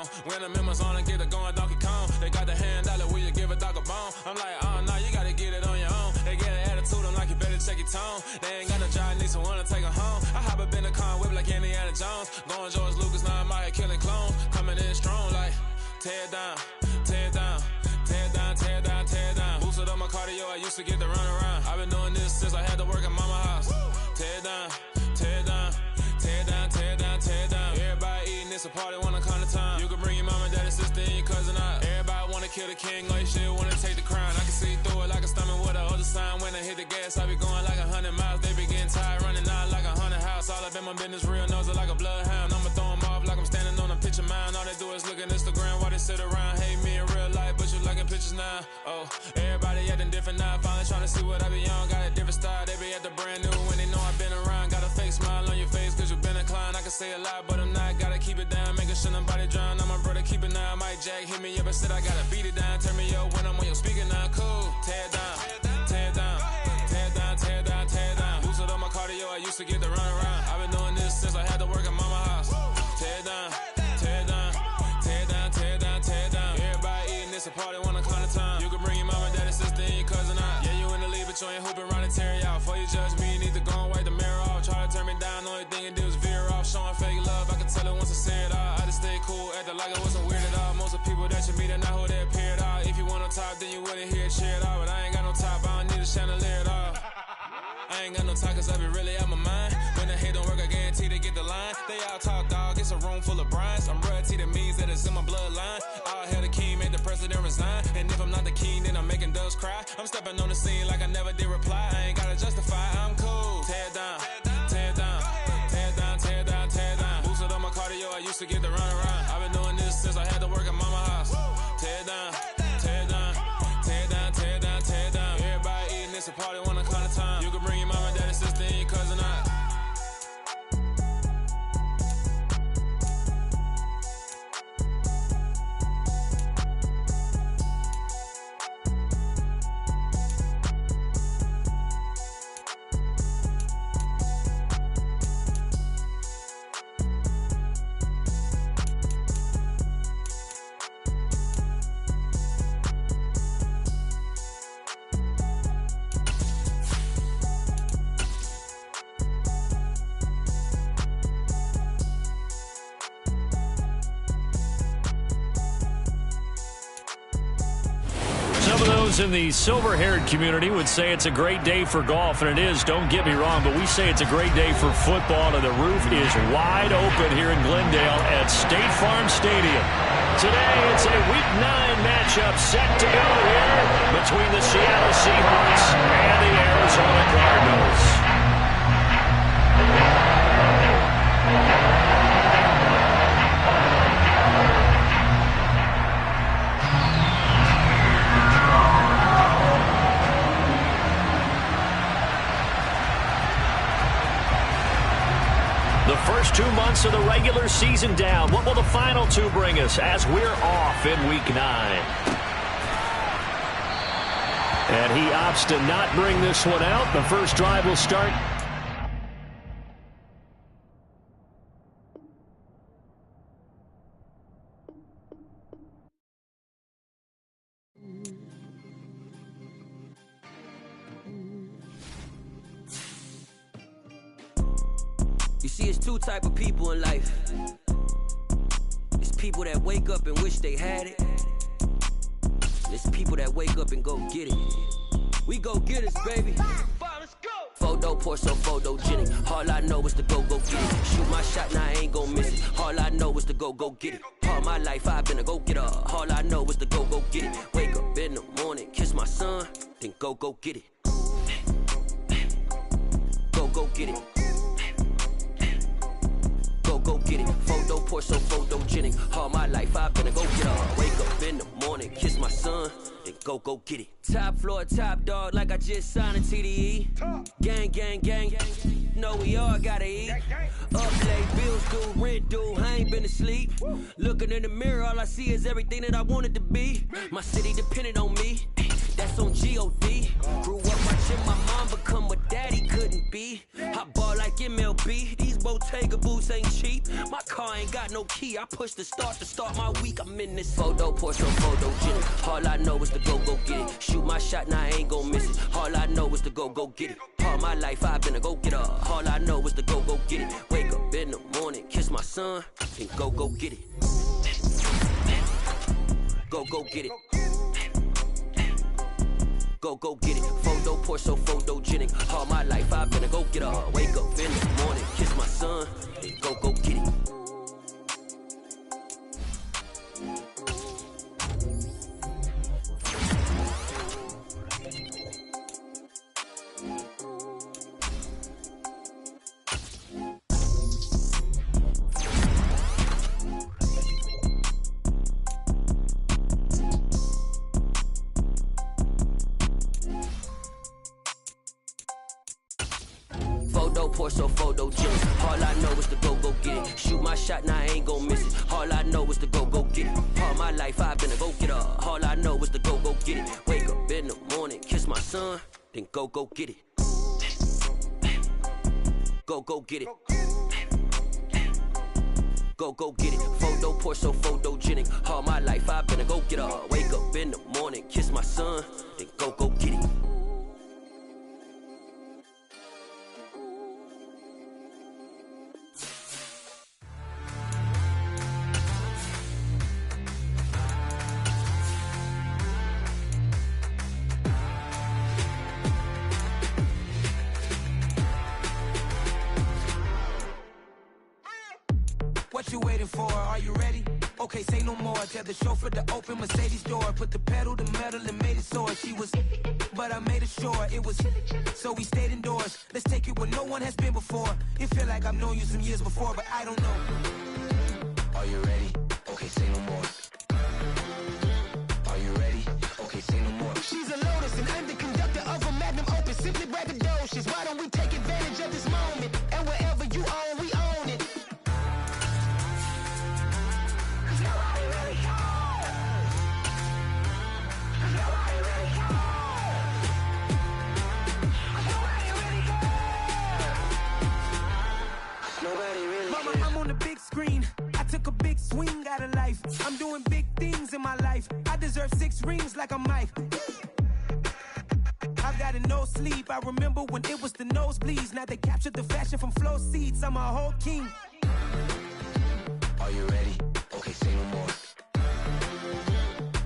on. When the members on and get it going Donkey Kong. They got the hand dollar, will you give a dog a bone? I'm like, oh, no, you gotta get it on your own. They get an attitude, I'm like, you better check your tone. They ain't got no job, need someone to take her home. I hop up in the car and whip like Indiana Jones. Going George Lucas, now I'm out here killing clones. Coming in strong like, tear down, tear down. Tear down, tear down, tear down. Boosted up my cardio, I used to get to run around. I've been doing this since I had to work at mama house. Tear down, tear down, tear down, tear down, tear down. Everybody eating, it's a party, wanna come to time. You can bring your mama, daddy, sister, and your cousin out. Everybody wanna kill the king, like shit, wanna take the crown. I can see through it like a stomach with a other sign. When I hit the gas, I be going like 100 miles. They be getting tired, running out like 100 house. All up in my business, real nose it like a bloodhound. I'ma throw them off like I'm standing on a picture mound. All they do is look at Instagram while they sit around. Hate me in real life, but you liking pictures now. Oh, everybody acting different now. Finally trying to see what I be on. Got a different style, they be at the brand new when they know I've been around. Got a fake smile on your face cause you been inclined. I can say a lot, but I'm not. Gotta keep it down, making sure nobody drown. I'm my brother, keep it now. Mike Jack hit me up and said I gotta beat it down. Turn me up when I'm on your speaker now. Cool, tear down, tear down, tear down, tear down, tear down. Boosted up my cardio, I used to get to run around. I've been doing this since I had to work at mama house. Tear down, tear down, tear down, tear down, tear down. Everybody eating, it's a party, wanna come to time. You can bring your mama, daddy, sister, and your cousin out. Yeah, you in the lead, but you ain't hooping around and tear out. Before you judge me, you need to go and wipe the mirror off. Try to turn me down, only thing it did was veer off. Showing fake love, I can tell it once I say it all. I just stay cool, acting like I wasn't weird at all. Most of the people that you meet are not who they appear at all. If you want on top, then you wouldn't hear it cheer at all. But I ain't got no top, I don't need a chandelier at all. I ain't got no talk cause I be really out my mind. When the hate don't work, I guarantee they get the line. They all talk dog, it's a room full of brines. I'm royalty, that means that it's in my bloodline. All hail the king, made the president resign. And if I'm not the king, then I'm making doves cry. I'm stepping on the scene like I never did reply. I ain't gotta justify, I'm cool. Tear down, tear down, tear down, tear down, tear down. Boosted up my cardio, I used to get to run around. I've been doing this since I had to work at mama house. Tear down, tear down, tear down, tear down, tear down. Everybody eating, it's a party, wanna come to time. You can bring your mama, daddy, sister, and your cousin out. In the silver-haired community would say it's a great day for golf, and it is, don't get me wrong, but we say it's a great day for football, and the roof is wide open here in Glendale at State Farm Stadium. Today, it's a Week 9 matchup set to go here between the Seattle Seahawks and the Arizona Cardinals. The first 2 months of the regular season down. What will the final 2 bring us as we're off in Week 9? And he opts to not bring this one out. The first drive will start. You see, it's 2 type of people in life. It's people that wake up and wish they had it. It's people that wake up and go get it. We go get it, baby. Photo, Porso, photogenic. All I know is to go get it. Shoot my shot, now I ain't gon' miss it. All I know is to go get it. All my life I've been a go-getter. All I know is to go get it. Wake up in the morning, kiss my son, then go get it. Go get it. Go get it. Photo, Porso, photogenic. All my life I've been a go-getter. Wake up in the morning, kiss my son, then go get it. Top floor, top dog, like I just signed a TDE. Gang. Know we all gotta eat. Up late, bills due, rent due, I ain't been asleep. Looking in the mirror, all I see is everything that I wanted to be. My city depended on me. That's on G.O.D. Grew up watching my mom become what daddy couldn't be. I ball like MLB, these Bottega boots ain't cheap. My car ain't got no key, I push the start to start my week. I'm in this photo, Porsche, photogenic. All I know is to go get it. Shoot my shot, now I ain't gon' miss it. All I know is to go get it. All my life I've been a go-getter. All I know is to go get it. Wake up in the morning, kiss my son, and go get it. Go get it. Go get it. Photo, Porsche, photogenic. All my life I've been a go-getter. Wake up in the morning, kiss my son, and go get it. Porsche, photogenic. All I know is to go get it. Shoot my shot, now I ain't gon' miss it. All I know is to go get it. All my life I've been a go-getter. All I know is to go get it. Wake up in the morning, kiss my son, then go get it. Go get it. Go get it. Photo, Porsche, photogenic. All my life I've been a go-getter. Wake up in the morning, kiss my son, then go get it. What you waiting for? Are you ready? Okay, say no more. Tell the chauffeur to open Mercedes door. Put the pedal to metal and made it soar. She was, but I made it sure it was. So we stayed indoors. Let's take it where no one has been before. It feel like I've known you some years before, but I don't know. Are you ready? Okay, say no more. Are you ready? Okay, say no more. She's a Lotus and I'm the conductor of a Magnum Opus. Simply braggadocious. Why don't we take advantage of this moment? And wherever you own, we own it. Mama, I'm on the big screen. I took a big swing out of life. I'm doing big things in my life. I deserve 6 rings like I'm Mike. I've got a no sleep. I remember when it was the nosebleeds. Now they captured the fashion from flow seats. I'm a whole king. Are you ready? Okay, say no more.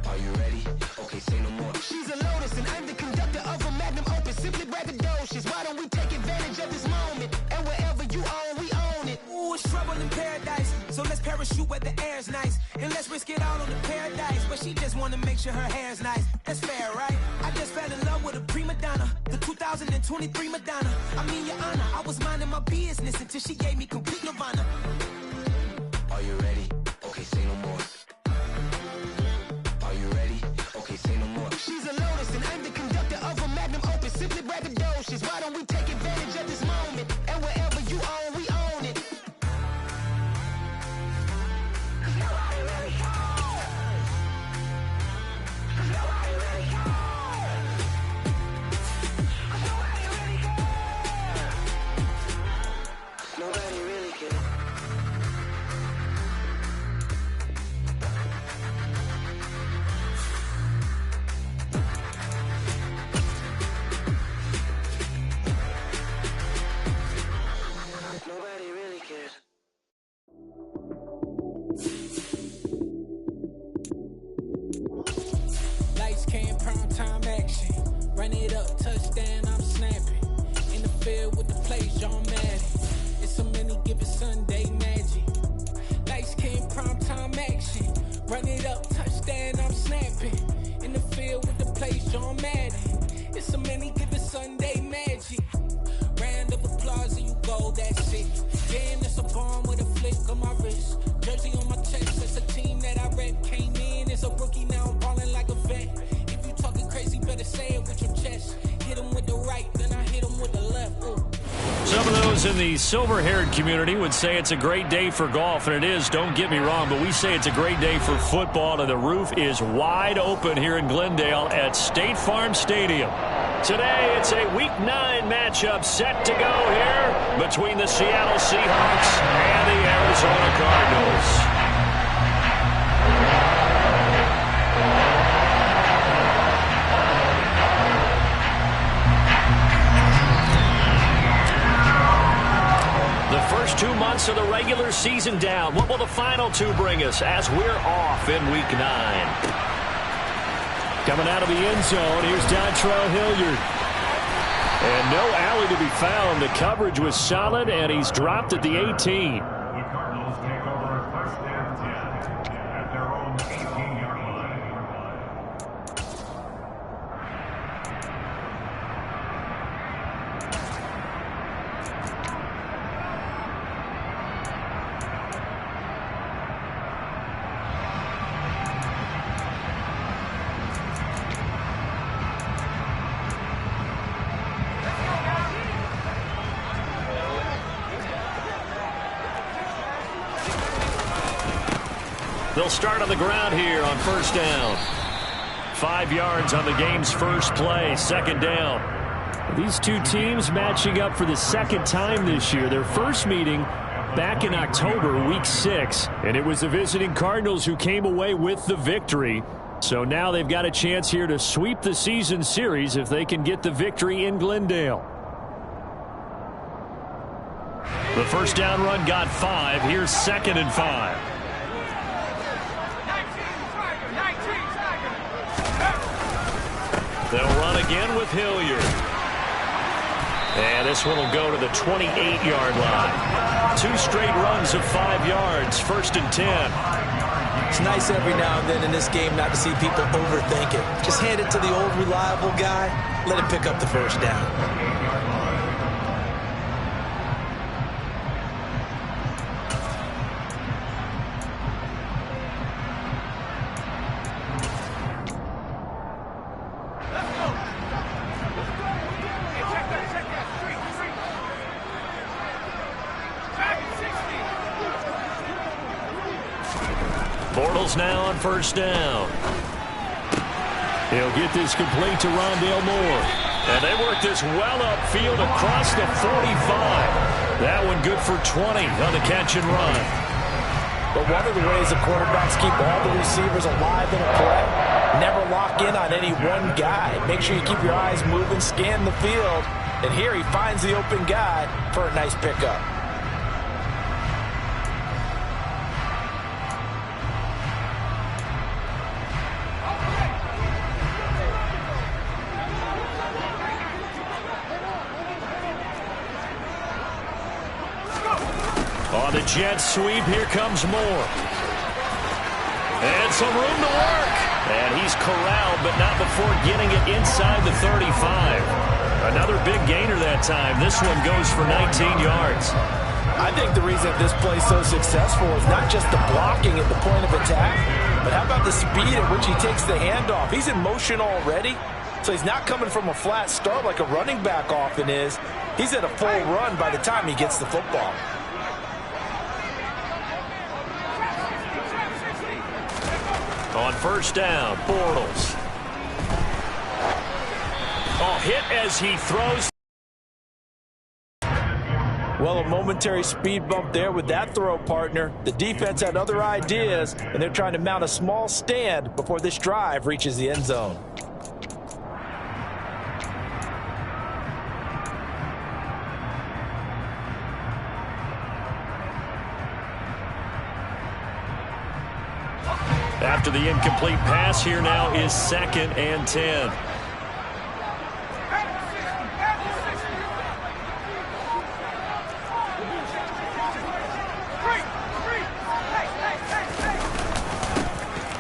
Are you ready? Okay, say no more. She's a Lotus and I'm the conductor of a Magnum Opus. Simply braggadocious. Why don't we take advantage of this moment? And wherever you own, we own it. Ooh, it's trouble in paradise. So let's parachute where the air's nice. And let's risk it all on the paradise. But she just wanna make sure her hair's nice. That's fair, right? I just fell in love with a prima donna. The 2023 Madonna. I mean, your honor, I was minding my business until she gave me complete nirvana. Are you ready? Okay, say no more. Are you ready? Okay, say no more. She's a Lotus and I'm the conductor of a Magnum Opus. Simply braggadocious. Why don't we take advantage of this moment? And wherever you own, we own it. Nobody really cares. Nobody really cares. Nobody really cares. Nobody really cares. Nobody really cares. Lights came, prime time action. Run it up, touchdown, I'm snapping. In the field with the plays, John Madden. It's a many given Sunday magic. Lights came, prime time action. Run it up, touchdown, I'm snapping. In the field with the plays, John Madden. It's a many given Sunday magic. Round of applause and you go, that's it. Damn, that's a bomb with a flick on my wrist. Jersey on my chest, it's a team that I rep. Came in as a rookie, now I'm ballin' like a vet. If you talking crazy, better say it with your chest. Hit him with the right, then I hit him with the left. Ooh. Some Some of those in the silver-haired community would say it's a great day for golf, and it is, don't get me wrong, but we say it's a great day for football, and the roof is wide open here in Glendale at State Farm Stadium. Today, it's a Week 9 matchup set to go here between the Seattle Seahawks and the Arizona Cardinals. The first 2 months of the regular season down. What will the final 2 bring us as we're off in Week 9? Coming out of the end zone, here's Dontrell Hilliard. And no alley to be found. The coverage was solid, and he's dropped at the 18. The Cardinals take over a first and 10 at their own 18-yard line. They'll start on the ground here on first down. 5 yards on the game's first play, second down. These two teams matching up for the second time this year. Their first meeting back in October, Week 6. And it was the visiting Cardinals who came away with the victory. So now they've got a chance here to sweep the season series if they can get the victory in Glendale. The first down run got 5. Here's second and 5. They'll run again with Hilliard. And this one will go to the 28-yard line. 2 straight runs of 5 yards, first and 10. It's nice every now and then in this game not to see people overthink it. Just hand it to the old reliable guy, let him pick up the first down. Bortles now on first down. He'll get this complete to Rondale Moore. And they work this well upfield across the 45. That one good for 20 on the catch and run. But one of the ways the quarterbacks keep all the receivers alive in a play, never lock in on any one guy. Make sure you keep your eyes moving, scan the field. And here he finds the open guy for a nice pickup. On the jet sweep, here comes Moore. And some room to work. And he's corralled, but not before getting it inside the 35. Another big gainer that time. This one goes for 19 yards. I think the reason this play is so successful is not just the blocking at the point of attack, but how about the speed at which he takes the handoff? He's in motion already, so he's not coming from a flat start like a running back often is. He's at a full run by the time he gets the football. On first down, Bortles. Oh, hit as he throws. Well, a momentary speed bump there with that throw, partner. The defense had other ideas, and they're trying to mount a small stand before this drive reaches the end zone. After the incomplete pass, here now is second and 10.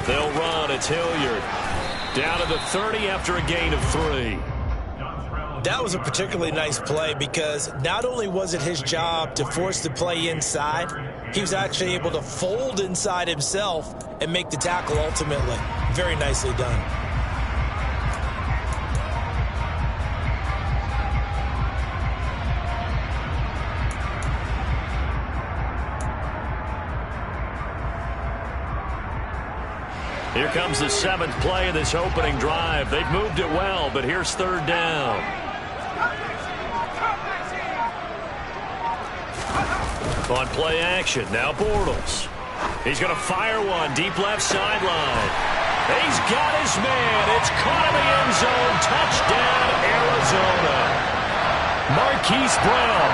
They'll run. It's Hilliard. Down to the 30 after a gain of 3. That was a particularly nice play because not only was it his job to force the play inside, he was actually able to fold inside himself and make the tackle ultimately. Very nicely done. Here comes the 7th play of this opening drive. They've moved it well, but here's 3rd down. On play action, now Bortles. He's going to fire one, deep left sideline. He's got his man. It's caught in the end zone. Touchdown, Arizona. Marquise Brown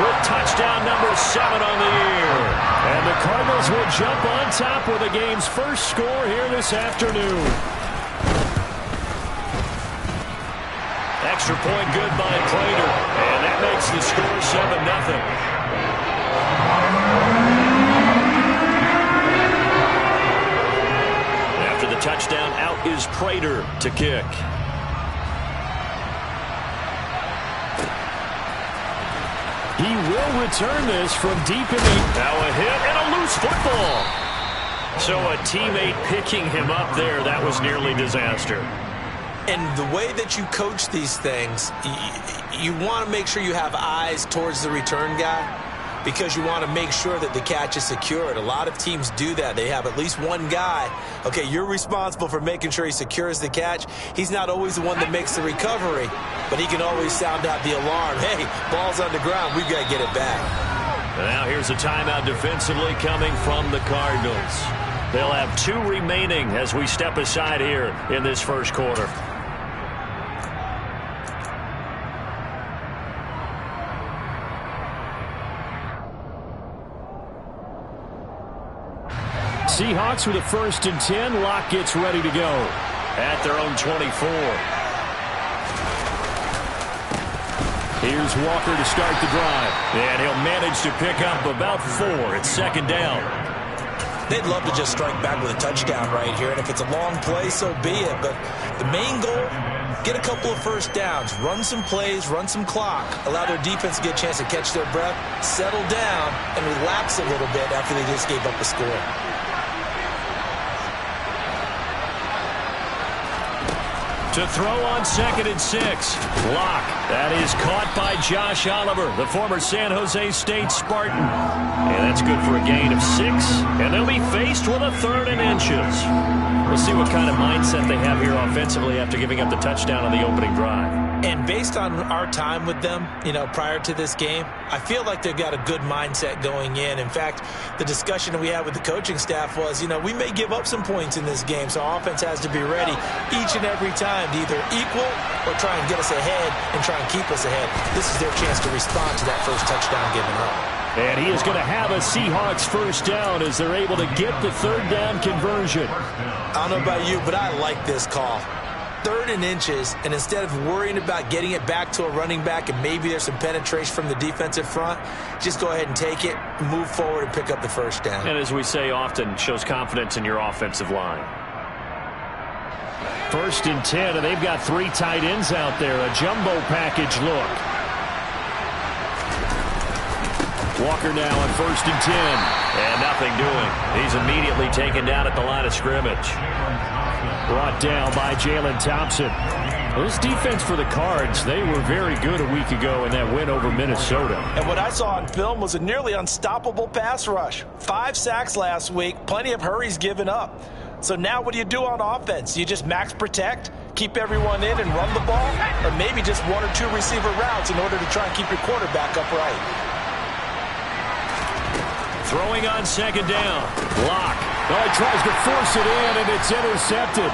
with touchdown number 7 on the year. And the Cardinals will jump on top with the game's first score here this afternoon. Extra point good by Prater. And that makes the score 7-0. After the touchdown, out is Prater to kick. He will return this from deep in the... Now a hit and a loose football. So a teammate picking him up there, that was nearly disaster. And the way that you coach these things, you want to make sure you have eyes towards the return guy because you want to make sure that the catch is secured. A lot of teams do that. They have at least one guy. Okay, you're responsible for making sure he secures the catch. He's not always the one that makes the recovery, but he can always sound out the alarm. Hey, ball's on the ground. We've got to get it back. Now here's a timeout defensively coming from the Cardinals. They'll have 2 remaining as we step aside here in this first quarter. Seahawks with a 1st and 10. Locke gets ready to go at their own 24. Here's Walker to start the drive. And he'll manage to pick up about 4. It's 2nd down. They'd love to just strike back with a touchdown right here. And if it's a long play, so be it. But the main goal, get a couple of first downs. Run some plays, run some clock. Allow their defense to get a chance to catch their breath, settle down, and relax a little bit after they just gave up a score. To throw on 2nd and 6. Locke. That is caught by Josh Oliver, the former San Jose State Spartan. And that's good for a gain of 6. And they'll be faced with a 3rd and inches. We'll see what kind of mindset they have here offensively after giving up the touchdown on the opening drive. And based on our time with them, prior to this game, I feel like they've got a good mindset going in. In fact, the discussion that we had with the coaching staff was, we may give up some points in this game, so our offense has to be ready each and every time to either equal or try and get us ahead and try and keep us ahead. This is their chance to respond to that first touchdown given up. And he is going to have a Seahawks 1st down as they're able to get the 3rd down conversion. I don't know about you, but I like this call. 3rd and inches, and instead of worrying about getting it back to a running back and maybe there's some penetration from the defensive front, just go ahead and take it, move forward, and pick up the 1st down. And as we say often, shows confidence in your offensive line. 1st and 10, and they've got 3 tight ends out there. A jumbo package look. Walker now on 1st and 10. And nothing doing. He's immediately taken down at the line of scrimmage. Brought down by Jalen Thompson. This defense for the Cards, they were very good a week ago in that win over Minnesota. And what I saw on film was a nearly unstoppable pass rush. 5 sacks last week, plenty of hurries given up. So now what do you do on offense? You just max protect, keep everyone in and run the ball, or maybe just 1 or 2 receiver routes in order to try and keep your quarterback upright. Throwing on 2nd down. Locke. Oh, he tries to force it in, and it's intercepted.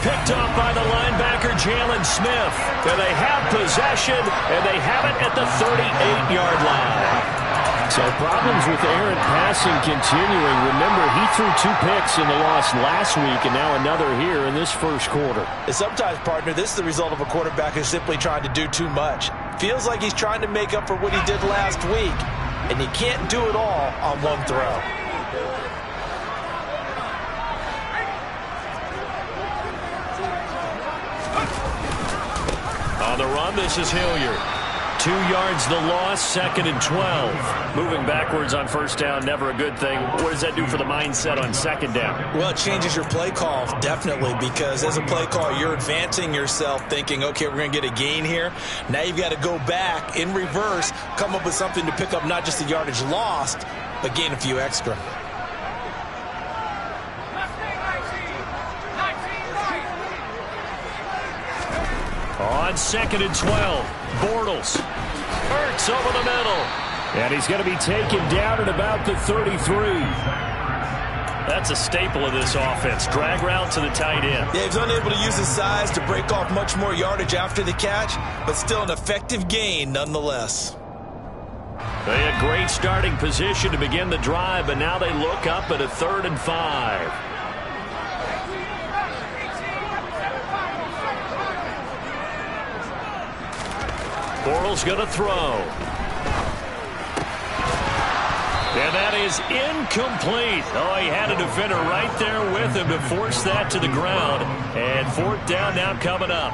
Picked off by the linebacker, Jalen Smith. And they have possession, and they have it at the 38-yard line. So problems with errant passing continuing. Remember, he threw 2 picks in the loss last week, and now another here in this first quarter. And sometimes, partner, this is the result of a quarterback who's simply trying to do too much. Feels like he's trying to make up for what he did last week, and he can't do it all on one throw. On the run, this is Hilliard. 2 yards the loss, 2nd and 12. Moving backwards on 1st down, never a good thing. What does that do for the mindset on 2nd down? Well, it changes your play call, definitely, because as a play call, you're advancing yourself thinking, okay, we're going to get a gain here. Now you've got to go back in reverse, come up with something to pick up not just the yardage lost, but gain a few extra. On 2nd and 12, Bortles. Hurts over the middle. And he's going to be taken down at about the 33. That's a staple of this offense. Drag route to the tight end. Yeah, he's unable to use his size to break off much more yardage after the catch, but still an effective gain nonetheless. They had great starting position to begin the drive, but now they look up at a 3rd and 5. Bortles going to throw. And that is incomplete. Oh, he had a defender right there with him to force that to the ground. And 4th down now coming up.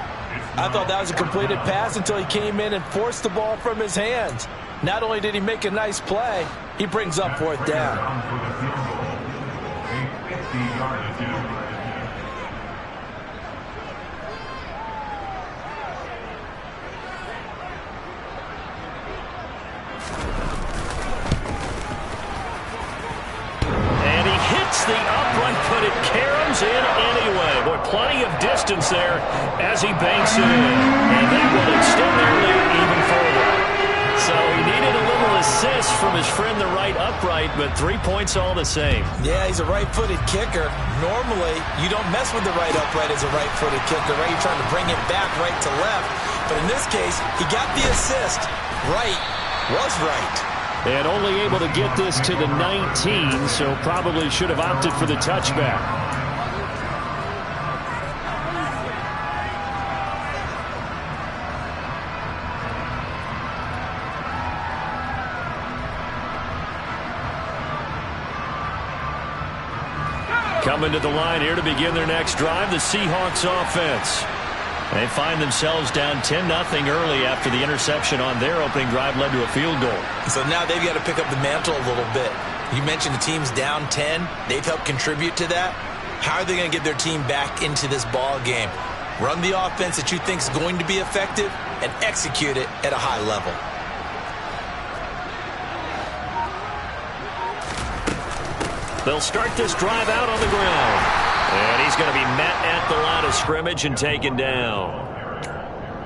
I thought that was a completed pass until he came in and forced the ball from his hands. Not only did he make a nice play, he brings up 4th down. The upright, but it caroms in anyway. Boy, plenty of distance there as he banks it in. And that will extend their lead even further. So he needed a little assist from his friend, the right upright, but 3 points all the same. Yeah, he's a right-footed kicker. Normally, you don't mess with the right upright as a right-footed kicker, right? You're trying to bring it back right to left. But in this case, he got the assist. Right was right. And only able to get this to the 19, so probably should have opted for the touchback. Coming to the line here to begin their next drive, the Seahawks offense. They find themselves down 10-0 early after the interception on their opening drive led to a field goal. So now they've got to pick up the mantle a little bit. You mentioned the team's down 10. They've helped contribute to that. How are they going to get their team back into this ball game? Run the offense that you think is going to be effective and execute it at a high level. They'll start this drive out on the ground. And he's going to be met at the line of scrimmage and taken down.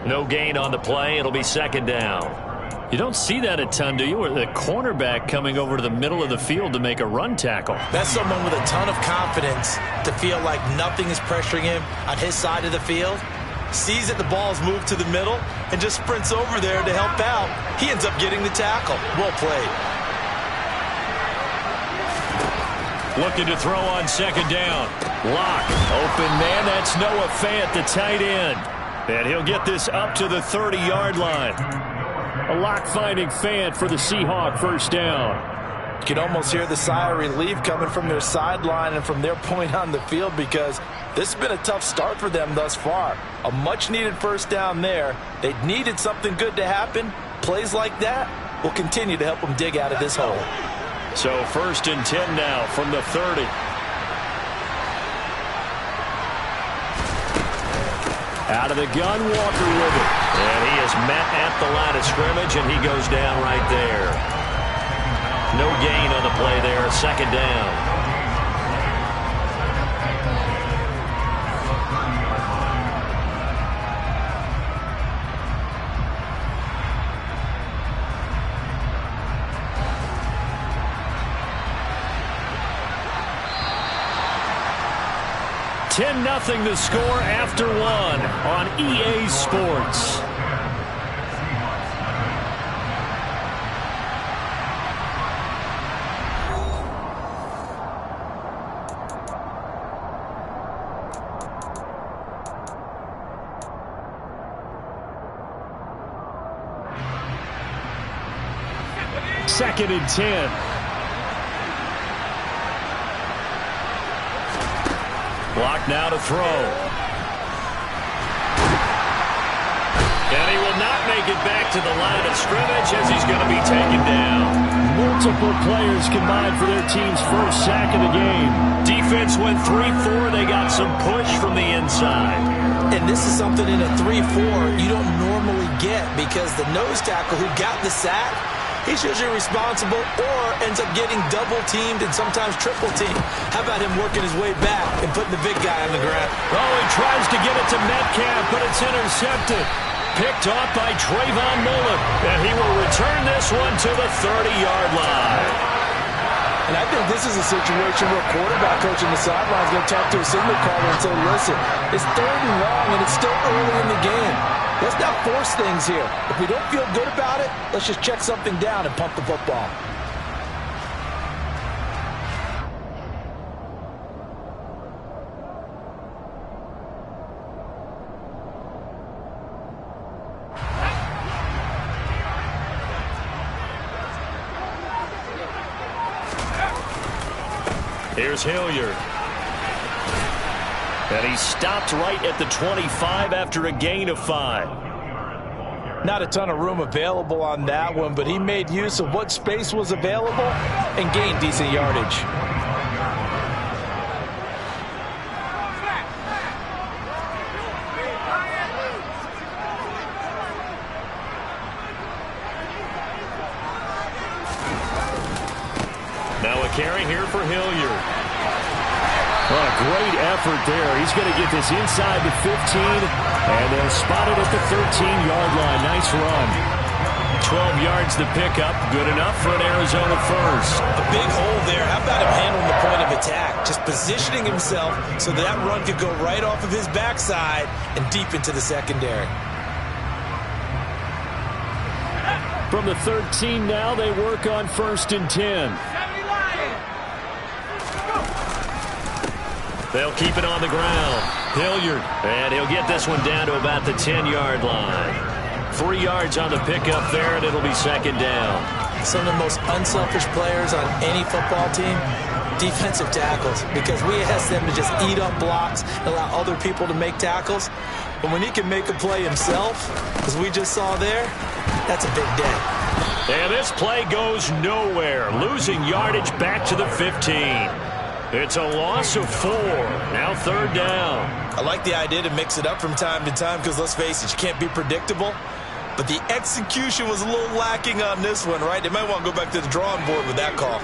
No gain on the play. It'll be 2nd down. You don't see that a ton, do you? Or the cornerback coming over to the middle of the field to make a run tackle. That's someone with a ton of confidence to feel like nothing is pressuring him on his side of the field. Sees that the ball's moved to the middle and just sprints over there to help out. He ends up getting the tackle. Well played. Looking to throw on 2nd down. Lock. Open man. That's Noah Fant, the tight end. And he'll get this up to the 30-yard line. A Lock finding Fant for the Seahawk 1st down. You can almost hear the sigh of relief coming from their sideline and from their point on the field because this has been a tough start for them thus far. A much-needed 1st down there. They needed something good to happen. Plays like that will continue to help them dig out of this hole. So 1st and 10 now from the 30. Out of the gun, Walker with it. And he is met at the line of scrimmage, and he goes down right there. No gain on the play there, 2nd down. Nothing to score after 1 on EA Sports. Second and 10. Block now to throw. And he will not make it back to the line of scrimmage as he's going to be taken down. Multiple players combined for their team's first sack of the game. Defense went 3-4. They got some push from the inside. And this is something in a 3-4 you don't normally get because the nose tackle who got the sack, he's usually responsible or ends up getting double-teamed and sometimes triple-teamed. How about him working his way back and putting the big guy on the ground? Oh, he tries to get it to Metcalf, but it's intercepted. Picked off by Trayvon Mullen. And he will return this one to the 30-yard line. And I think this is a situation where a quarterback coach on the sideline is going to talk to a signal caller and say, listen, it's 3rd and long and it's still early in the game. Let's not force things here. If we don't feel good about it, let's just check something down and pump the football. Here's Hilliard. And he stopped right at the 25 after a gain of 5. Not a ton of room available on that one, but he made use of what space was available and gained decent yardage. Now a carry here for Hilliard. Well, a great effort there. He's going to get this inside the 15, and they'll spot it at the 13-yard line. Nice run. 12 yards the pickup. Good enough for an Arizona first. A big hole there. How about him handling the point of attack? Just positioning himself so that run could go right off of his backside and deep into the secondary. From the 13 now, they work on 1st and 10. They'll keep it on the ground. Hilliard, and he'll get this one down to about the 10-yard line. 3 yards on the pickup there, and it'll be 2nd down. Some of the most unselfish players on any football team, defensive tackles, because we ask them to just eat up blocks and allow other people to make tackles. But when he can make a play himself, as we just saw there, that's a big day. And this play goes nowhere, losing yardage back to the 15. It's a loss of 4. Now 3rd down. I like the idea to mix it up from time to time because, let's face it, you can't be predictable. But the execution was a little lacking on this one, right? They might want to go back to the drawing board with that call.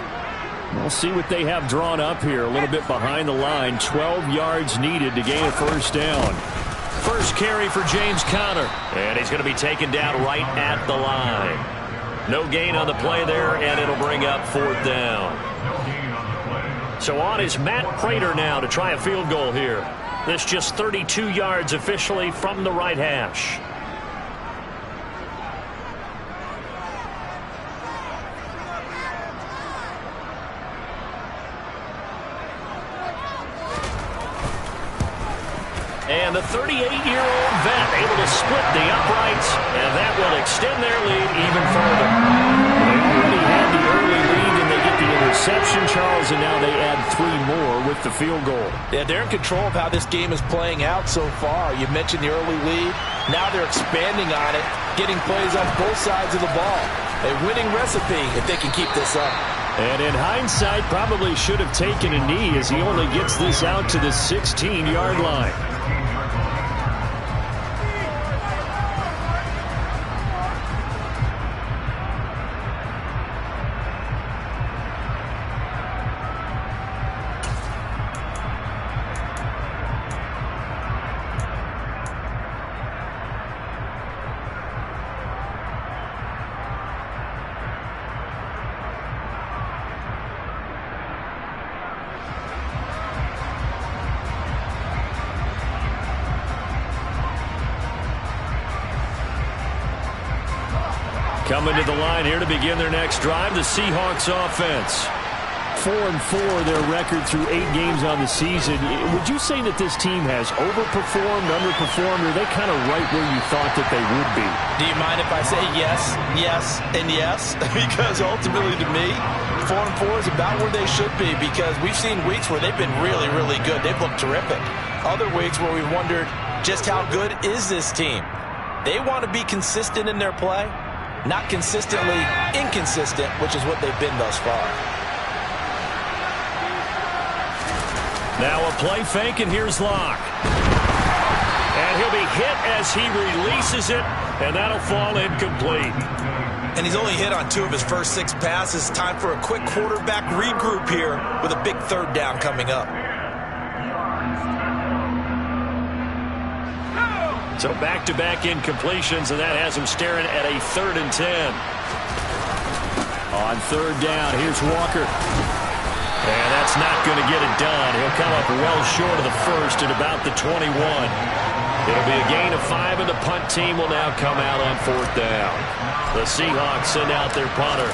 We'll see what they have drawn up here. A little bit behind the line. 12 yards needed to gain a 1st down. First carry for James Conner. And he's going to be taken down right at the line. No gain on the play there, and it'll bring up 4th down. So on is Matt Prater now to try a field goal here. This just 32 yards officially from the right hash. And the 38-year-old vet able to split the uprights, and that will extend their lead even further. They already had the early lead, and they get the interception, Charles, and now they add 3 more with the field goal. Yeah, they're in control of how this game is playing out so far. You mentioned the early lead. Now they're expanding on it, getting plays on both sides of the ball. A winning recipe if they can keep this up. And in hindsight, probably should have taken a knee as he only gets this out to the 16-yard line. Coming to the line here to begin their next drive, the Seahawks offense. 4-4 their record through 8 games on the season. Would you say that this team has overperformed, underperformed, or are they kind of right where you thought that they would be? Do you mind if I say yes, yes, and yes? Because ultimately to me, 4-4 is about where they should be because we've seen weeks where they've been really, really good. They've looked terrific. Other weeks where we've wondered just how good is this team? They want to be consistent in their play. Not consistently inconsistent, which is what they've been thus far. Now a play fake, and here's Locke. And he'll be hit as he releases it, and that'll fall incomplete. And he's only hit on 2 of his first 6 passes. Time for a quick quarterback regroup here with a big 3rd down coming up. So back-to-back incompletions, and that has him staring at a 3rd and 10. On 3rd down, here's Walker. And that's not going to get it done. He'll come up well short of the first at about the 21. It'll be a gain of 5, and the punt team will now come out on 4th down. The Seahawks send out their punter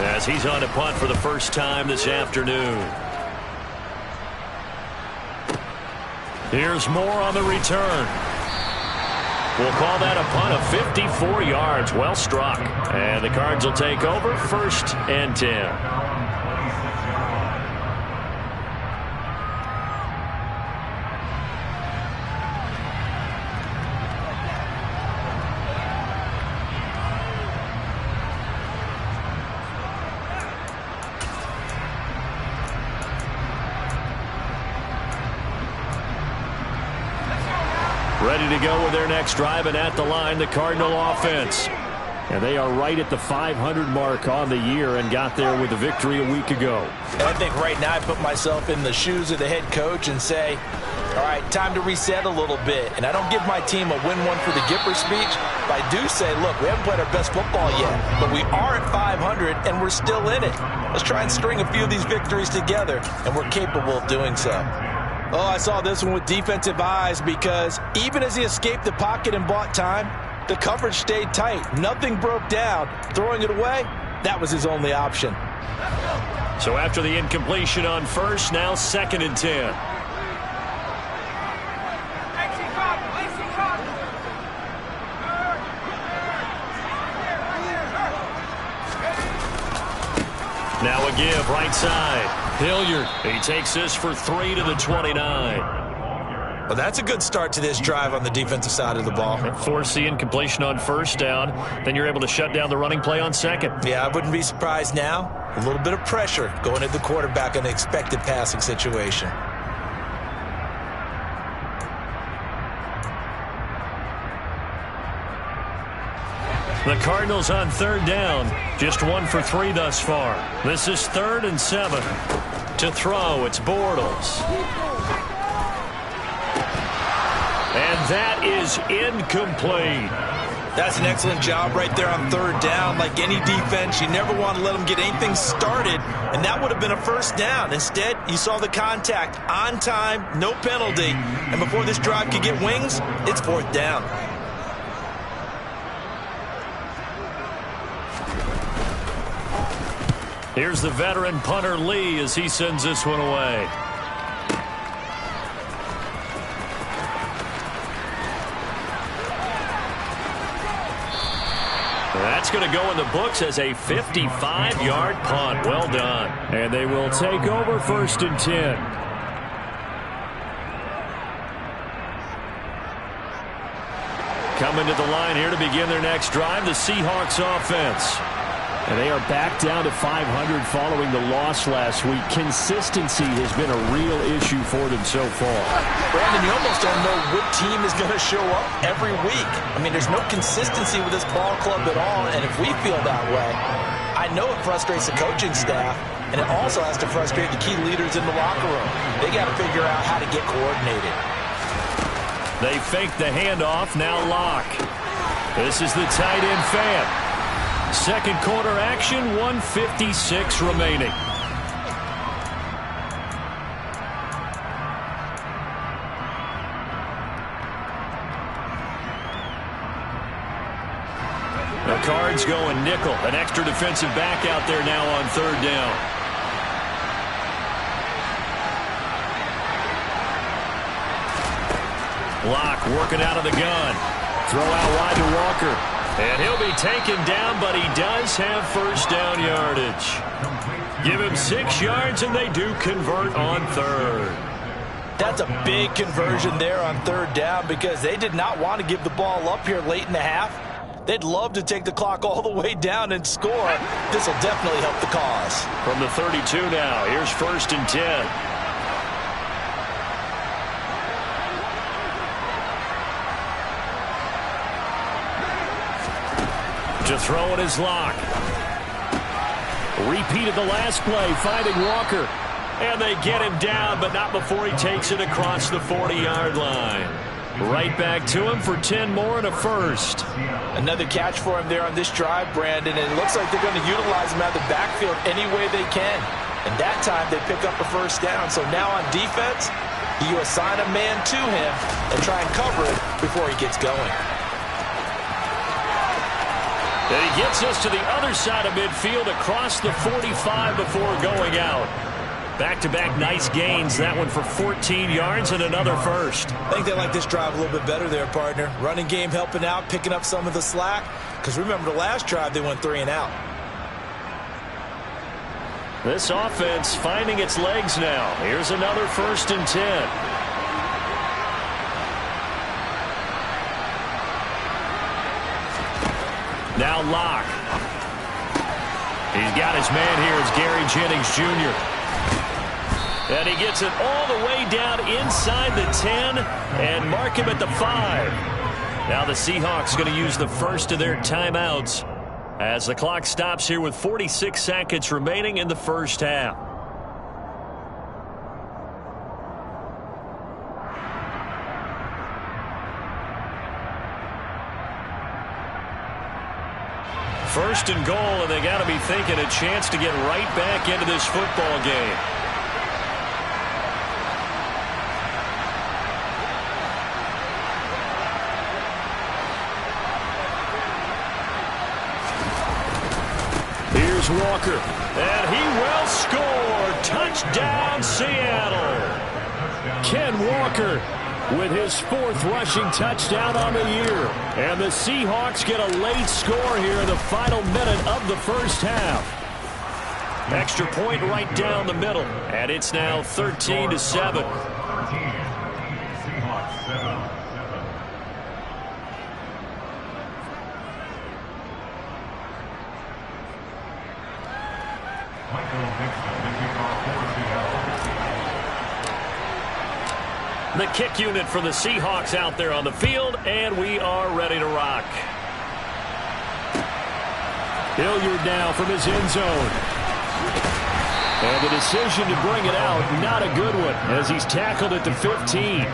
as he's on to punt for the first time this afternoon. Here's Moore on the return. We'll call that a punt of 54 yards. Well struck. And the Cards will take over 1st and 10. Ready to go with their next drive, and at the line, the Cardinal offense. And they are right at the 500 mark on the year and got there with a victory a week ago. And I think right now I put myself in the shoes of the head coach and say, all right, time to reset a little bit. And I don't give my team a win one for the Gipper speech, but I do say, look, we haven't played our best football yet, but we are at 500 and we're still in it. Let's try and string a few of these victories together, and we're capable of doing so. Oh, I saw this one with defensive eyes, because even as he escaped the pocket and bought time, the coverage stayed tight. Nothing broke down. Throwing it away, that was his only option. So after the incompletion on 1st, now 2nd and 10. Now a give right side. Hilliard, he takes this for 3 to the 29. Well, that's a good start to this drive on the defensive side of the ball. Force the incompletion on 1st down. Then you're able to shut down the running play on 2nd. Yeah, I wouldn't be surprised now. A little bit of pressure going at the quarterback in an expected passing situation. The Cardinals on 3rd down. Just 1 for 3 thus far. This is 3rd and 7. To throw, it's Bortles. And that is incomplete. That's an excellent job right there on 3rd down. Like any defense, you never want to let them get anything started, and that would have been a 1st down. Instead, you saw the contact on time, no penalty, and before this drive could get wings, it's 4th down. Here's the veteran punter Lee as he sends this one away. That's going to go in the books as a 55-yard punt. Well done. And they will take over 1st and 10. Coming to the line here to begin their next drive, the Seahawks offense. And they are back down to 500 following the loss last week. Consistency has been a real issue for them so far. Brandon, you almost don't know what team is going to show up every week. I mean, there's no consistency with this ball club at all, and if we feel that way, I know it frustrates the coaching staff, and it also has to frustrate the key leaders in the locker room. They got to figure out how to get coordinated. They fake the handoff, now Locke. This is the tight end Fant. Second quarter action, 1:56 remaining. The Cards going nickel. An extra defensive back out there now on 3rd down. Locke working out of the gun. Throw out wide to Walker. And he'll be taken down, but he does have 1st down yardage. Give him 6 yards, and they do convert on 3rd. That's a big conversion there on 3rd down, because they did not want to give the ball up here late in the half. They'd love to take the clock all the way down and score. This will definitely help the cause. From the 32 now, here's 1st and 10. To throw it is Locke. Repeated the last play, finding Walker. And they get him down, but not before he takes it across the 40-yard line. Right back to him for 10 more and a first. Another catch for him there on this drive, Brandon. And it looks like they're going to utilize him out of the backfield any way they can. And that time they pick up a first down. So now on defense, you assign a man to him and try and cover it before he gets going. And he gets us to the other side of midfield across the 45 before going out. Back-to-back nice gains. That one for 14 yards and another first. I think they like this drive a little bit better there, partner. Running game helping out, picking up some of the slack. Because remember the last drive, they went 3 and out. This offense finding its legs now. Here's another 1st and 10. Now Locke. He's got his man here. It's Gary Jennings Jr. And he gets it all the way down inside the 10 and mark him at the 5. Now the Seahawks going to use the first of their timeouts as the clock stops here with 46 seconds remaining in the first half. First and goal, and they got to be thinking a chance to get right back into this football game. Here's Walker, and he will score. Touchdown, Seattle. Ken Walker with his 4th rushing touchdown on the year. And the Seahawks get a late score here in the final minute of the first half. Extra point right down the middle, and it's now 13-7. The kick unit for the Seahawks out there on the field, and we are ready to rock. Hilliard now from his end zone. And the decision to bring it out, not a good one, as he's tackled at the 15.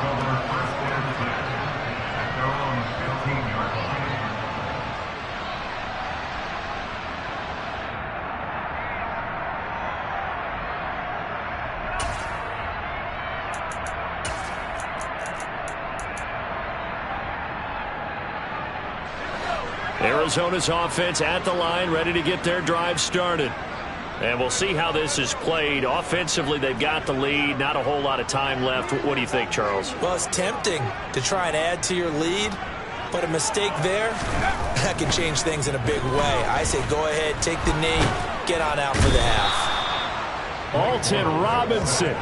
Arizona's offense at the line, ready to get their drive started. And we'll see how this is played. Offensively, they've got the lead. Not a whole lot of time left. What do you think, Charles? Well, it's tempting to try and add to your lead, but a mistake there, that can change things in a big way. I say go ahead, take the knee, get on out for the half. Alton Robinson.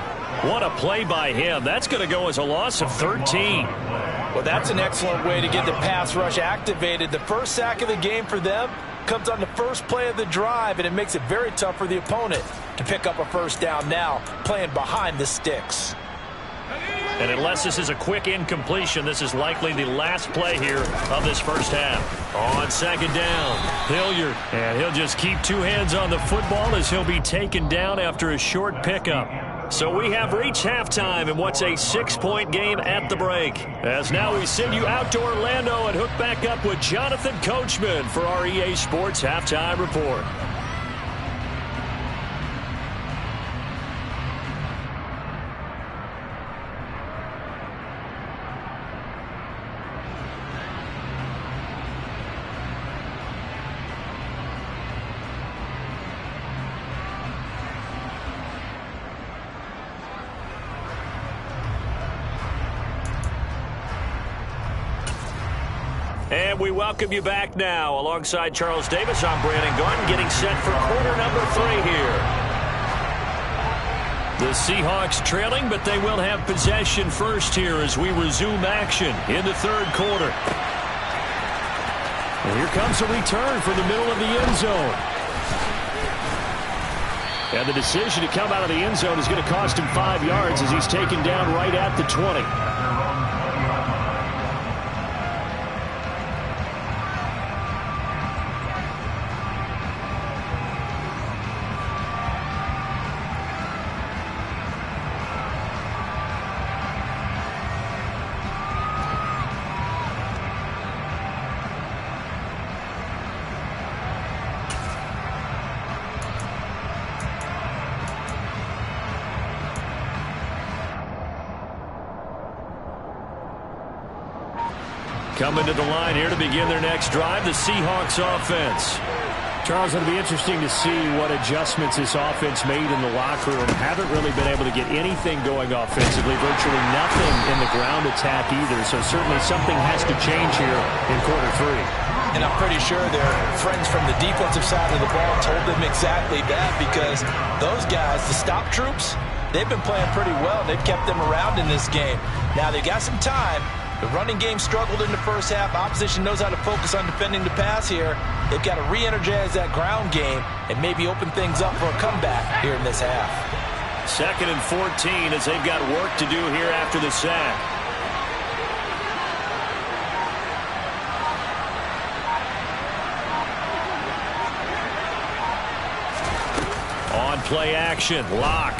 What a play by him. That's going to go as a loss of 13. Well, that's an excellent way to get the pass rush activated. The first sack of the game for them comes on the first play of the drive, and it makes it very tough for the opponent to pick up a first down now, playing behind the sticks. And unless this is a quick incompletion, this is likely the last play here of this first half. On second down, Hilliard, and he'll just keep 2 hands on the football as he'll be taken down after a short pickup. So we have reached halftime in what's a 6-point game at the break. As now we send you out to Orlando and hook back up with Jonathan Coachman for our EA Sports Halftime Report. And we welcome you back now. Alongside Charles Davis, I'm Brandon Gaudin, getting set for quarter number 3 here. The Seahawks trailing, but they will have possession first here as we resume action in the third quarter. And here comes a return from the middle of the end zone. And the decision to come out of the end zone is going to cost him 5 yards as he's taken down right at the 20. Coming to the line here to begin their next drive, the Seahawks offense. Charles, it'll be interesting to see what adjustments this offense made in the locker room. Haven't really been able to get anything going offensively, virtually nothing in the ground attack either. So certainly something has to change here in quarter 3. And I'm pretty sure their friends from the defensive side of the ball told them exactly that, because those guys, the stop troops, they've been playing pretty well. They've kept them around in this game. Now they got some time. The running game struggled in the first half. Opposition knows how to focus on defending the pass here. They've got to re-energize that ground game and maybe open things up for a comeback here in this half. 2nd and 14 as they've got work to do here after the sack. On play action, Locke.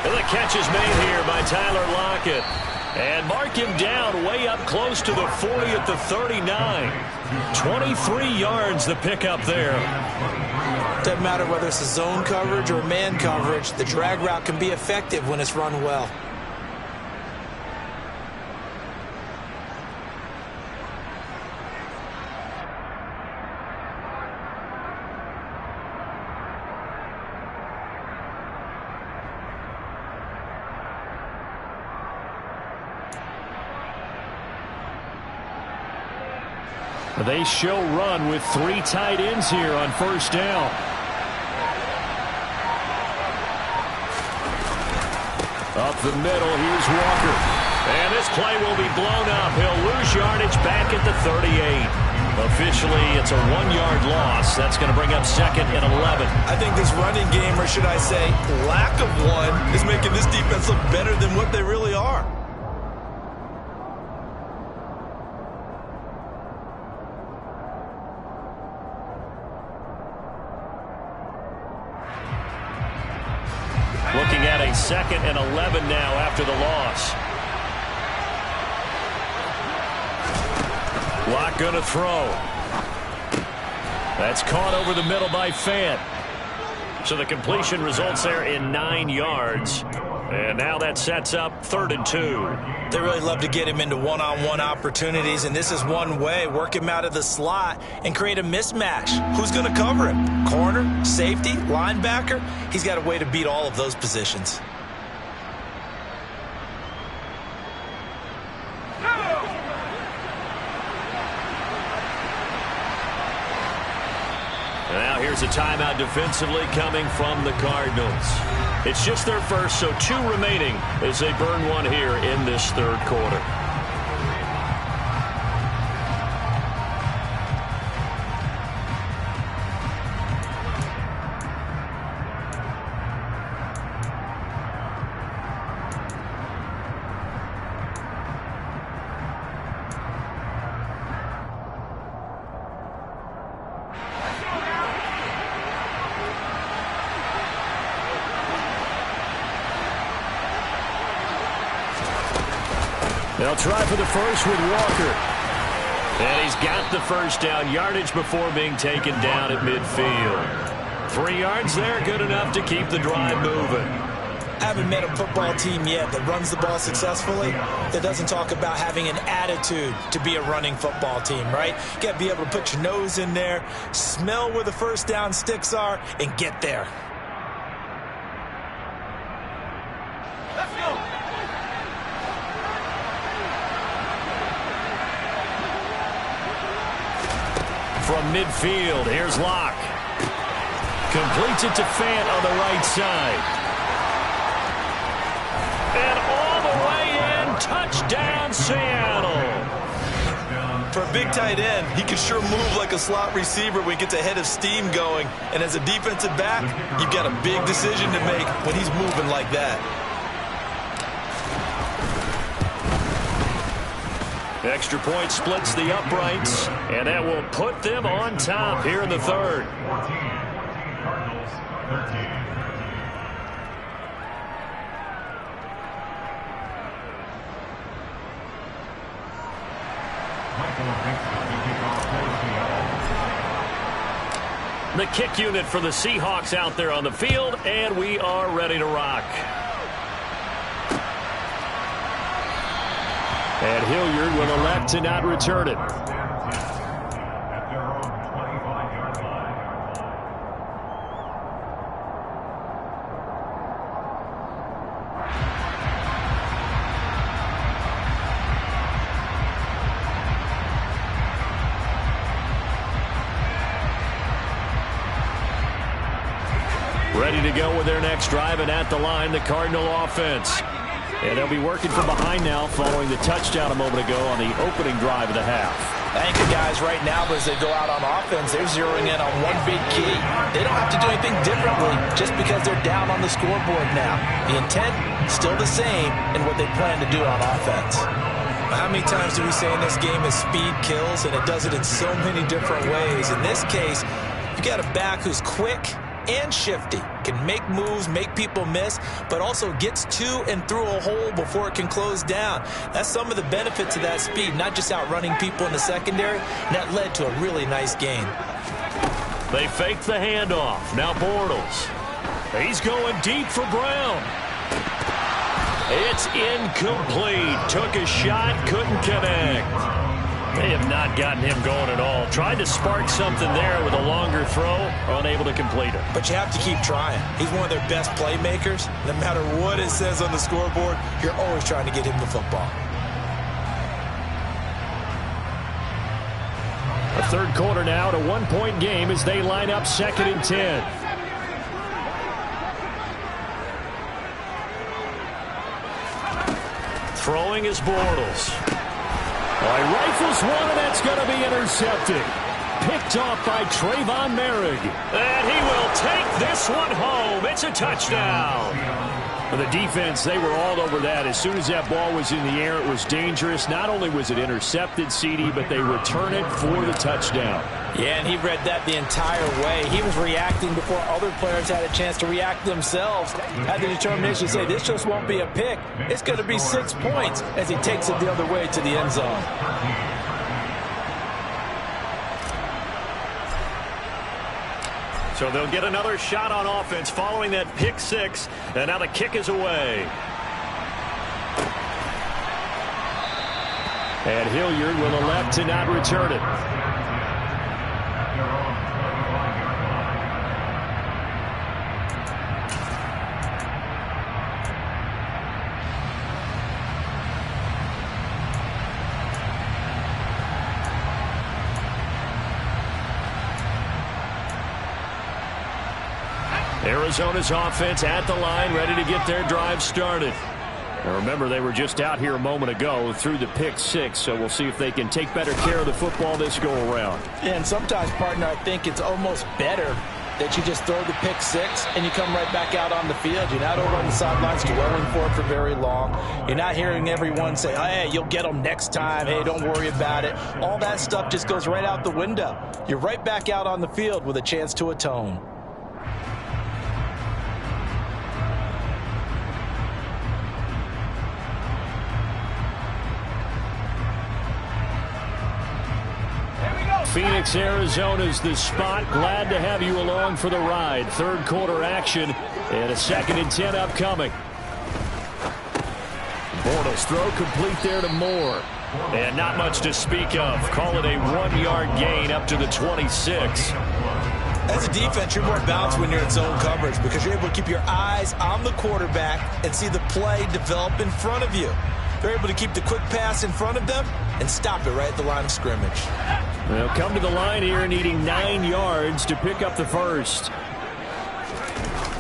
The catch is made here by Tyler Lockett. And mark him down way up close to the 40 at the 39. 23 yards the pickup there. Doesn't matter whether it's a zone coverage or man coverage. The drag route can be effective when it's run well. They show run with 3 tight ends here on first down. Up the middle, here's Walker. And this play will be blown up. He'll lose yardage back at the 38. Officially, it's a 1-yard loss. That's going to bring up 2nd and 11. I think this running game, or should I say lack of one, is making this defense look better than what they really are. Looking at a 2nd and 11 now after the loss. Locke going to throw. That's caught over the middle by Fant. So the completion results there in 9 yards. And now that sets up 3rd and 2. They really love to get him into one-on-one opportunities, and this is one way. Work him out of the slot and create a mismatch. Who's going to cover him? Corner, safety, linebacker? He's got a way to beat all of those positions. Now here's a timeout defensively coming from the Cardinals. It's just their first, so 2 remaining as they burn one here in this 3rd quarter. They'll try for the first with Walker. And he's got the first down, yardage before being taken down at midfield. 3 yards there, good enough to keep the drive moving. I haven't met a football team yet that runs the ball successfully that doesn't talk about having an attitude to be a running football team, right? You got to be able to put your nose in there, smell where the first down sticks are, and get there. From midfield, here's Locke. Completes it to Fant on the right side. And all the way in, touchdown Seattle. For a big tight end, he can sure move like a slot receiver when he gets a head of steam going. And as a defensive back, you've got a big decision to make when he's moving like that. Extra point splits the uprights, and that will put them on top here in the 3rd. Cardinals 13. The kick unit for the Seahawks out there on the field, and we are ready to rock. And Hilliard will elect to not return it. At their own 25-yard line. Ready to go with their next drive, and at the line, the Cardinal offense. And they'll be working from behind now following the touchdown a moment ago on the opening drive of the half. I think the guys right now, as they go out on offense, they're zeroing in on one big key. They don't have to do anything differently just because they're down on the scoreboard now. The intent, still the same in what they plan to do on offense. How many times do we say in this game is speed kills, and it does it in so many different ways. In this case, you've got a back who's quick and shifty, can make moves, make people miss, but also gets to and through a hole before it can close down. That's some of the benefits of that speed, not just outrunning people in the secondary, and that led to a really nice gain. They fake the handoff. Now Bortles. He's going deep for Brown. It's incomplete. Took a shot, couldn't connect. They have not gotten him going at all. Tried to spark something there with a longer throw, unable to complete it. But you have to keep trying. He's one of their best playmakers. No matter what it says on the scoreboard, you're always trying to get him the football. A third quarter now at a one-point game as they line up 2nd and 10. Throwing is Bortles. Well, he rifles one, and that's going to be intercepted. Picked off by Trayvon Merrick. And he will take this one home. It's a touchdown. For the defense, they were all over that. As soon as that ball was in the air, it was dangerous. Not only was it intercepted, CD, but they return it for the touchdown. Yeah, and he read that the entire way. He was reacting before other players had a chance to react themselves. Had the determination to say, this just won't be a pick. It's going to be 6 points as he takes it the other way to the end zone. So they'll get another shot on offense following that pick 6. And now the kick is away. And Hilliard will elect to not return it. Arizona's offense at the line, ready to get their drive started. Now remember, they were just out here a moment ago through the pick 6, so we'll see if they can take better care of the football this go-around. And sometimes, partner, I think it's almost better that you just throw the pick 6 and you come right back out on the field. You're not over on the sidelines dwelling for it for very long. You're not hearing everyone say, hey, you'll get them next time. Hey, don't worry about it. All that stuff just goes right out the window. You're right back out on the field with a chance to atone. Phoenix, Arizona's the spot. Glad to have you along for the ride. Third quarter action and a 2nd and 10 upcoming. Bortles throw complete there to Moore. And not much to speak of. Call it a 1-yard gain up to the 26. As a defense, you're more balanced when you're in zone coverage because you're able to keep your eyes on the quarterback and see the play develop in front of you. They're able to keep the quick pass in front of them and stop it right at the line of scrimmage. They'll come to the line here needing 9 yards to pick up the first.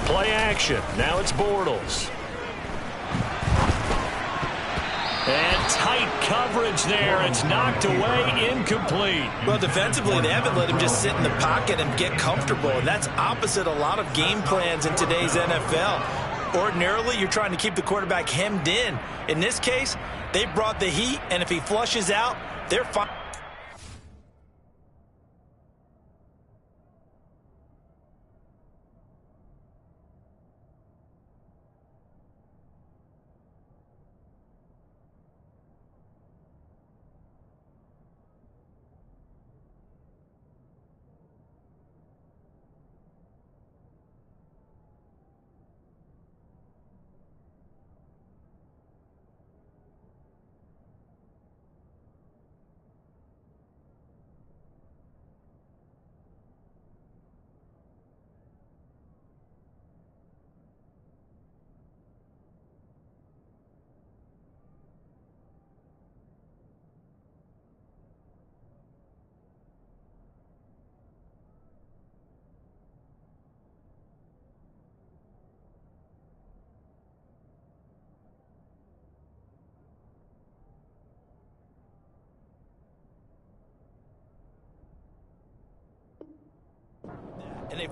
Play action. Now it's Bortles. And tight coverage there. It's knocked away, incomplete. Well, defensively, they haven't let him just sit in the pocket and get comfortable, and that's opposite a lot of game plans in today's NFL. Ordinarily, you're trying to keep the quarterback hemmed in. In this case, they brought the heat, and if he flushes out, they're fine.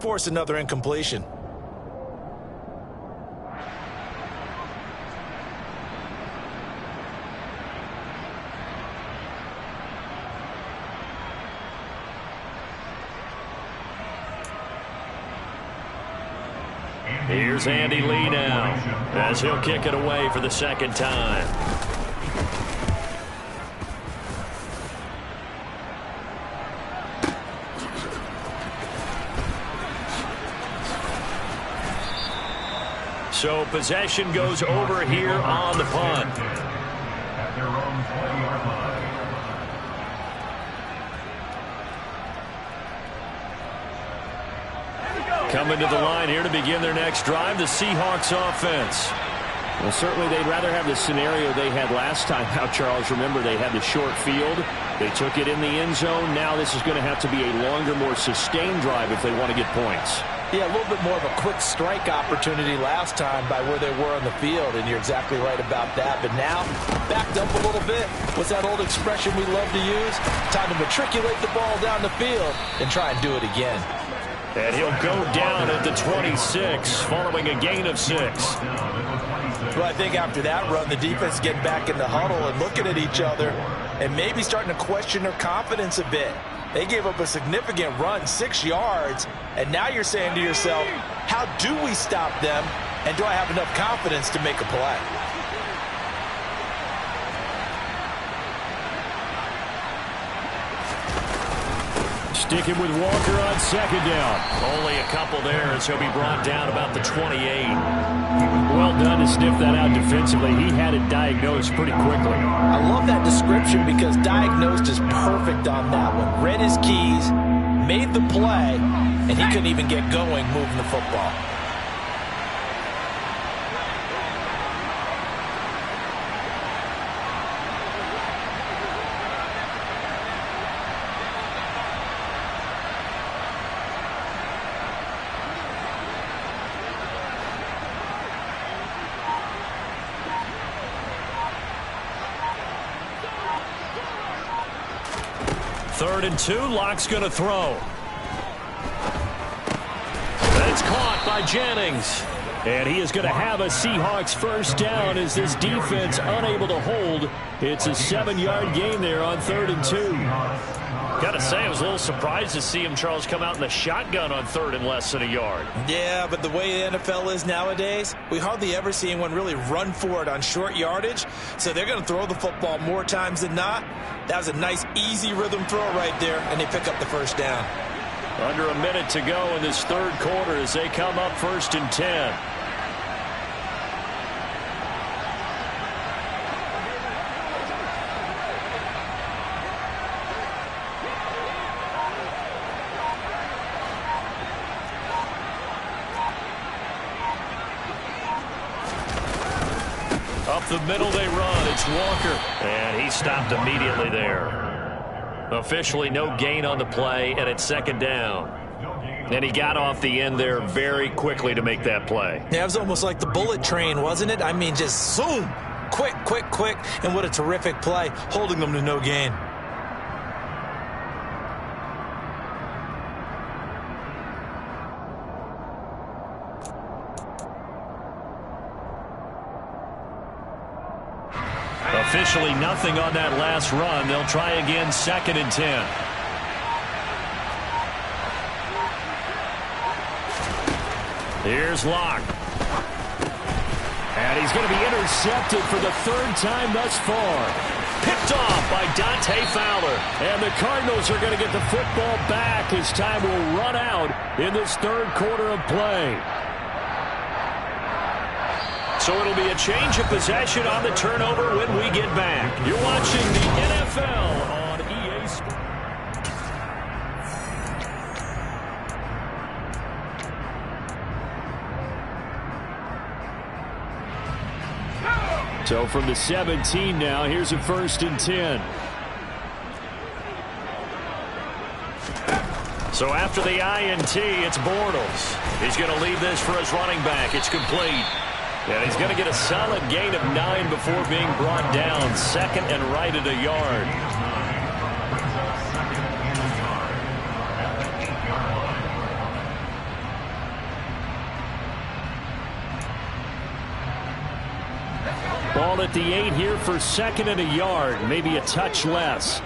force another incompletion. Here's Andy Lee now as he'll kick it away for the second time. So possession goes over here on the punt. At their own 20-yard line. Coming to the line here to begin their next drive, the Seahawks offense. Well, certainly they'd rather have the scenario they had last time out, Charles. Remember, they had the short field. They took it in the end zone. Now this is going to have to be a longer, more sustained drive if they want to get points. Yeah, a little bit more of a quick strike opportunity last time by where they were on the field, and you're exactly right about that. But now, backed up a little bit. What's that old expression we love to use? Time to matriculate the ball down the field and try and do it again. And he'll go down at the 26, following a gain of 6. Well, I think after that run, the defense getting back in the huddle and looking at each other and maybe starting to question their confidence a bit. They gave up a significant run, 6 yards, and now you're saying to yourself, how do we stop them, and do I have enough confidence to make a play? Sticking with Walker on second down. Only a couple there as he'll be brought down about the 28. Well done to sniff that out defensively. He had it diagnosed pretty quickly. I love that description because diagnosed is perfect on that one. Read his keys, made the play, and he couldn't even get going moving the football. Third and 2, Locke's going to throw. That's caught by Jennings. And he is going to have a Seahawks first down as this defense unable to hold. It's a 7-yard gain there on 3rd and 2. Got to say, I was a little surprised to see him, Charles, come out in the shotgun on 3rd and less than a yard. Yeah, but the way the NFL is nowadays, we hardly ever see anyone really run for it on short yardage. So they're going to throw the football more times than not. That was a nice, easy rhythm throw right there, and they pick up the first down. Under a minute to go in this third quarter as they come up 1st and 10. Up the middle they run. It's Walker. And he stopped immediately there. Officially no gain on the play, and it's 2nd down. And he got off the end there very quickly to make that play. Yeah, it was almost like the bullet train, wasn't it? I mean, just zoom. Quick, quick, quick. And what a terrific play, holding them to no gain. Officially nothing on that last run. They'll try again 2nd and 10. Here's Locke. And he's going to be intercepted for the 3rd time thus far. Picked off by Dante Fowler. And the Cardinals are going to get the football back as time will run out in this 3rd quarter of play. So it'll be a change of possession on the turnover when we get back. You're watching the NFL on EA Sports. So from the 17 now, here's a 1st and 10. So after the INT, it's Bortles. He's going to leave this for his running back. It's complete. And he's going to get a solid gain of 9 before being brought down. 2nd and right at a yard. Ball at the 8 here for 2nd and a yard, maybe a touch less.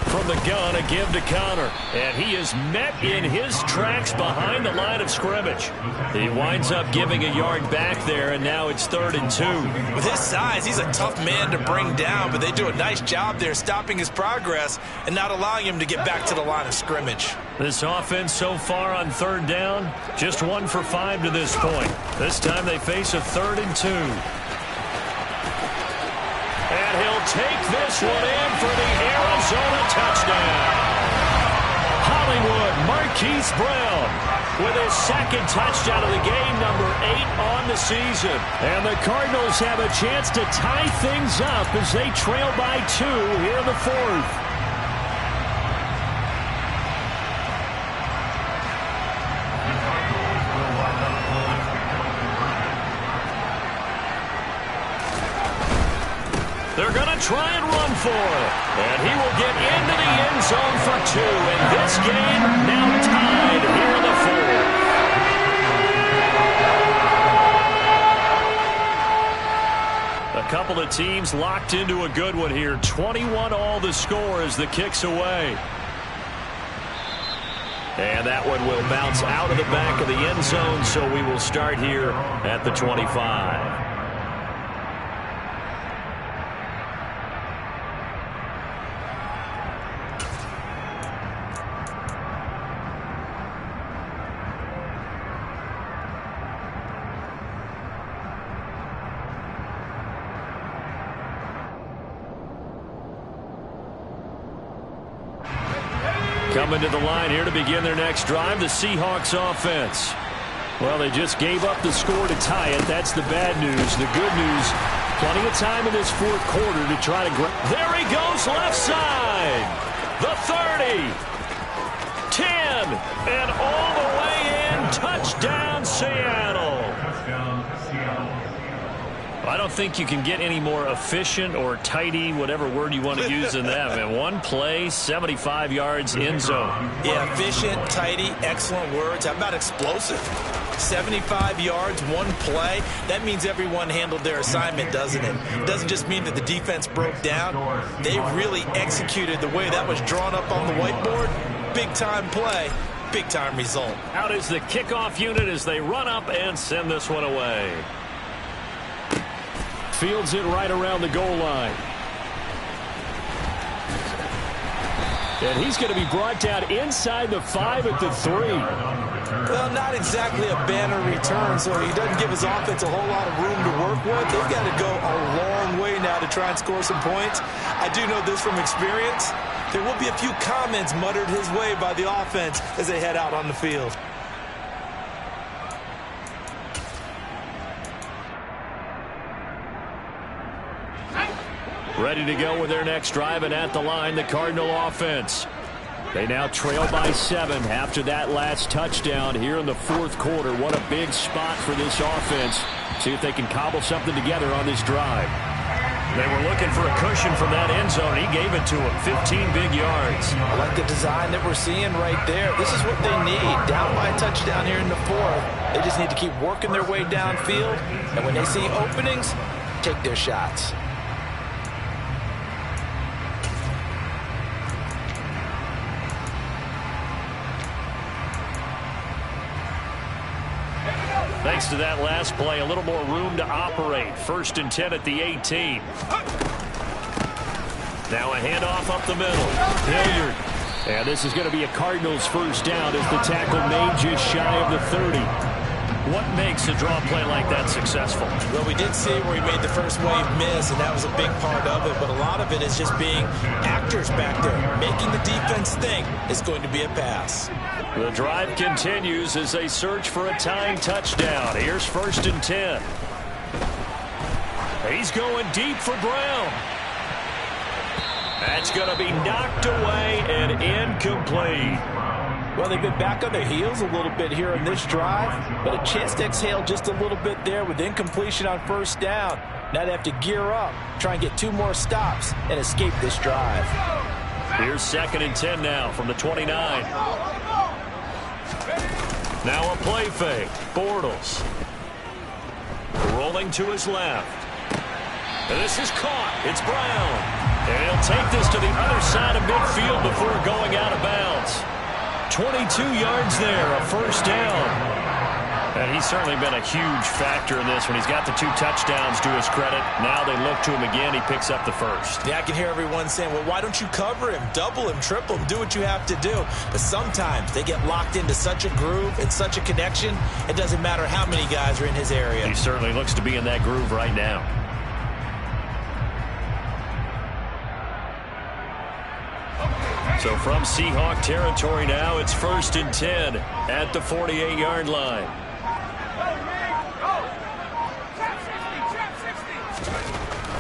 From the gun, a give to Connor. And he is met in his tracks behind the line of scrimmage. He winds up giving a yard back there, and now it's 3rd and 2. With his size, he's a tough man to bring down, but they do a nice job there stopping his progress and not allowing him to get back to the line of scrimmage. This offense so far on 3rd down, just 1 for 5 to this point. This time they face a 3rd and 2. And he'll take this one in for the Arizona touchdown. Hollywood Marquise Brown with his 2nd touchdown of the game, number 8 on the season. And the Cardinals have a chance to tie things up as they trail by 2 here in the 4th. They're going to try and run for it. And he will get into the end zone for 2. And this game now tied here in the 4th. A couple of teams locked into a good one here. 21 all the score as the kick's away. And that one will bounce out of the back of the end zone, so we will start here at the 25. Coming to the line here to begin their next drive, the Seahawks offense. Well, they just gave up the score to tie it. That's the bad news. The good news, plenty of time in this 4th quarter to try to grab. There he goes, left side. The 30. 10. And all the way in. Touchdown, Seattle. I don't think you can get any more efficient or tidy, whatever word you want to use in that. Man, one play, 75 yards, end zone. Yeah, efficient, tidy, excellent words. How about explosive? 75 yards, one play. That means everyone handled their assignment, doesn't it? It doesn't just mean that the defense broke down. They really executed the way that was drawn up on the whiteboard. Big-time play, big-time result. Out is the kickoff unit as they run up and send this one away. Fields it right around the goal line. And he's going to be brought down inside the 5 at the 3. Well, not exactly a banner return, so he doesn't give his offense a whole lot of room to work with. They've got to go a long way now to try and score some points. I do know this from experience. There will be a few comments muttered his way by the offense as they head out on the field. Ready to go with their next drive, and at the line, the Cardinal offense. They now trail by 7 after that last touchdown here in the 4th quarter. What a big spot for this offense. See if they can cobble something together on this drive. They were looking for a cushion from that end zone. He gave it to them. 15 big yards. I like the design that we're seeing right there. This is what they need. Down by a touchdown here in the 4th. They just need to keep working their way downfield. And when they see openings, take their shots. Thanks to that last play, a little more room to operate. 1st and 10 at the 18. Now a handoff up the middle. Hilliard. And this is going to be a Cardinals 1st down as the tackle made just shy of the 30. What makes a draw play like that successful? Well, we did see where he made the first wave miss, and that was a big part of it. But a lot of it is just being actors back there, making the defense think it's going to be a pass. The drive continues as they search for a tying touchdown. Here's 1st and 10. He's going deep for Brown. That's going to be knocked away and incomplete. Well, they've been back on their heels a little bit here in this drive, but a chance to exhale just a little bit there with incompletion on 1st down. Now they have to gear up, try and get 2 more stops, and escape this drive. Here's 2nd and 10 now from the 29. Now a play fake. Bortles Rolling to his left. And this is caught. It's Brown. And he'll take this to the other side of midfield before going out of bounds. 22 yards there, a first down. And he's certainly been a huge factor in this when he's got the 2 touchdowns to his credit. Now they look to him again. He picks up the first. Yeah, I can hear everyone saying, well, why don't you cover him, double him, triple him, do what you have to do. But sometimes they get locked into such a groove and such a connection, it doesn't matter how many guys are in his area. He certainly looks to be in that groove right now. So from Seahawk territory now, it's 1st and 10 at the 48-yard line.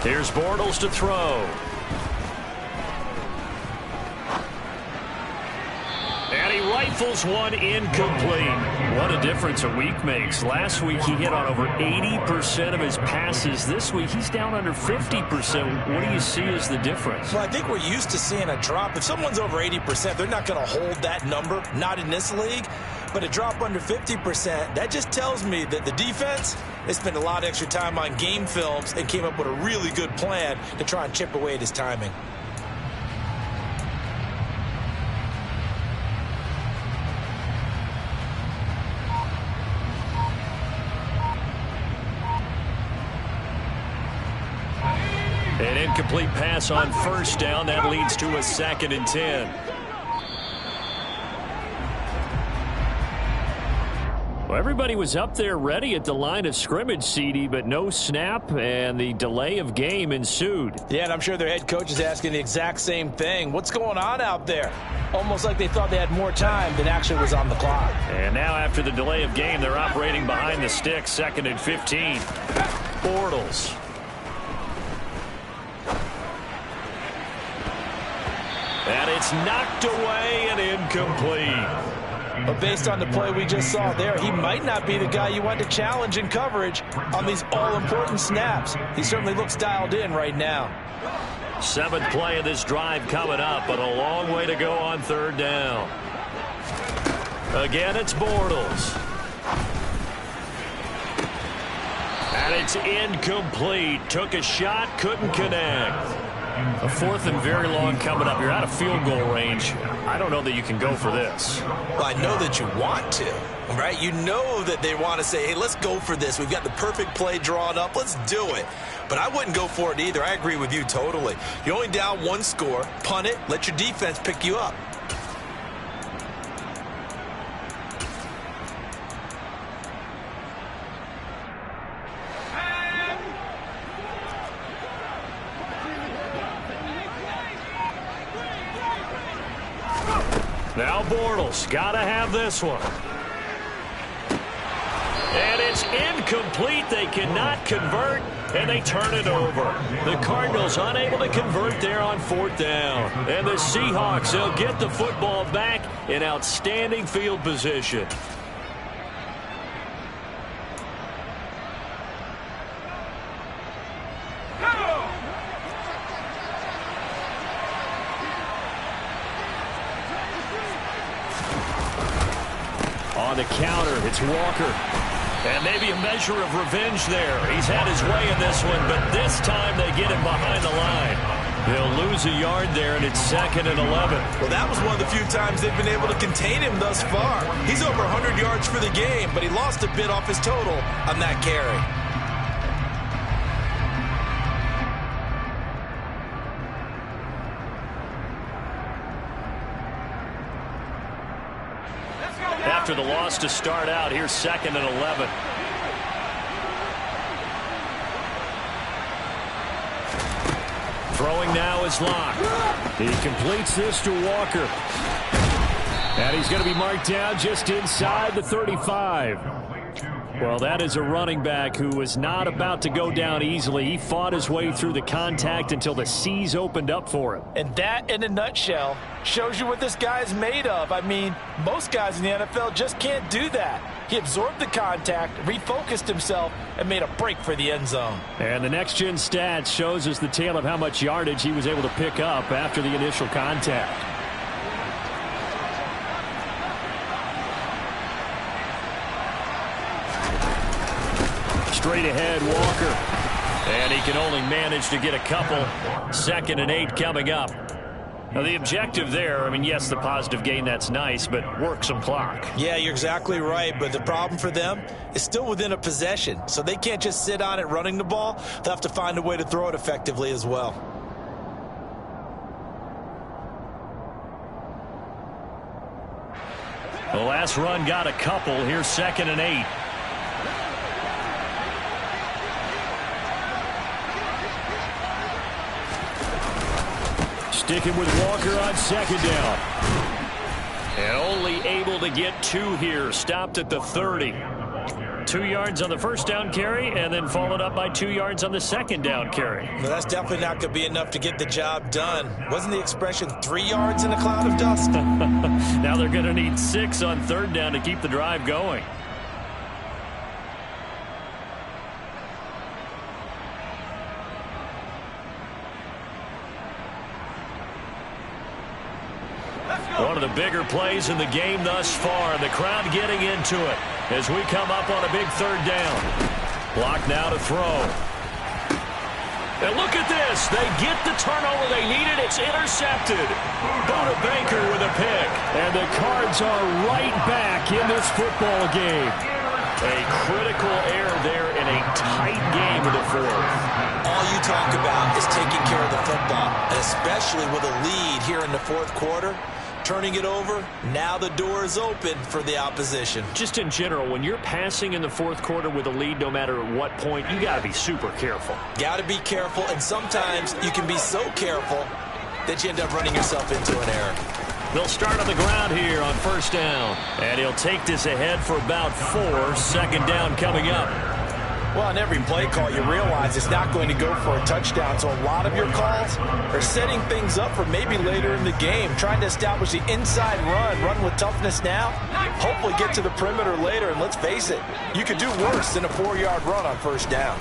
Here's Bortles to throw. And he rifles one incomplete. What a difference a week makes. Last week he hit on over 80% of his passes. This week he's down under 50%. What do you see as the difference? Well, I think we're used to seeing a drop. If someone's over 80%, they're not going to hold that number, not in this league. But a drop under 50%, that just tells me that the defense, they spent a lot of extra time on game films and came up with a really good plan to try and chip away at his timing. An incomplete pass on first down. That leads to a 2nd and 10. Well, everybody was up there ready at the line of scrimmage, CD, but no snap, and the delay of game ensued. Yeah, and I'm sure their head coach is asking the exact same thing. What's going on out there? Almost like they thought they had more time than actually was on the clock. And now after the delay of game, they're operating behind the sticks, 2nd and 15. Bortles. And it's knocked away and incomplete. But based on the play we just saw there, he might not be the guy you want to challenge in coverage on these all-important snaps. He certainly looks dialed in right now. 7th play of this drive coming up, but a long way to go on 3rd down. Again, it's Bortles. And it's incomplete. Took a shot, couldn't connect. A 4th and very long coming up. You're out of field goal range. I don't know that you can go for this. Well, I know that you want to, right? You know that they want to say, hey, let's go for this. We've got the perfect play drawn up. Let's do it. But I wouldn't go for it either. I agree with you totally. You're only down 1 score. Punt it. Let your defense pick you up. Now Bortles, gotta have this one. And it's incomplete. They cannot convert, and they turn it over. The Cardinals unable to convert there on 4th down. And the Seahawks, they'll get the football back in outstanding field position. On the counter, it's Walker. And maybe a measure of revenge there. He's had his way in this one, but this time they get him behind the line. They'll lose a yard there, and it's 2nd and 11. Well, that was one of the few times they've been able to contain him thus far. He's over 100 yards for the game, but he lost a bit off his total on that carry. After the loss to start out, here's 2nd and 11. Throwing now is Locke. He completes this to Walker. And he's going to be marked down just inside the 35. Well, that is a running back who was not about to go down easily. He fought his way through the contact until the seas opened up for him. And that, in a nutshell, shows you what this guy's made of. I mean, most guys in the NFL just can't do that. He absorbed the contact, refocused himself, and made a break for the end zone. And the next-gen stats shows us the tale of how much yardage he was able to pick up after the initial contact. Straight ahead, Walker. And he can only manage to get a couple. 2nd and 8 coming up. Now, the objective there, I mean, yes, the positive gain, that's nice, but work some clock. Yeah, you're exactly right, but the problem for them is still within a possession, so they can't just sit on it running the ball. They'll have to find a way to throw it effectively as well. The last run got a couple. Here's 2nd and 8. Sticking with Walker on 2nd down. And only able to get 2 here. Stopped at the 30. 2 yards on the first down carry, and then followed up by 2 yards on the 2nd down carry. Well, that's definitely not going to be enough to get the job done. Wasn't the expression 3 yards in a cloud of dust? Now they're going to need 6 on 3rd down to keep the drive going. One of the bigger plays in the game thus far. The crowd getting into it as we come up on a big 3rd down. Block now to throw. And look at this. They get the turnover they needed. It's intercepted. Buda Baker with a pick. And the Cards are right back in this football game. A critical error there in a tight game in the 4th. All you talk about is taking care of the football, and especially with a lead here in the 4th quarter. Turning it over, now the door is open for the opposition. Just in general, when you're passing in the 4th quarter with a lead, no matter at what point, you got to be super careful. Got to be careful, and sometimes you can be so careful that you end up running yourself into an error. They'll start on the ground here on 1st down. And he'll take this ahead for about 4. 2nd down coming up. Well, on every play call, you realize it's not going to go for a touchdown. So a lot of your calls are setting things up for maybe later in the game, trying to establish the inside run with toughness now, hopefully get to the perimeter later. And let's face it, you could do worse than a 4-yard run on 1st down.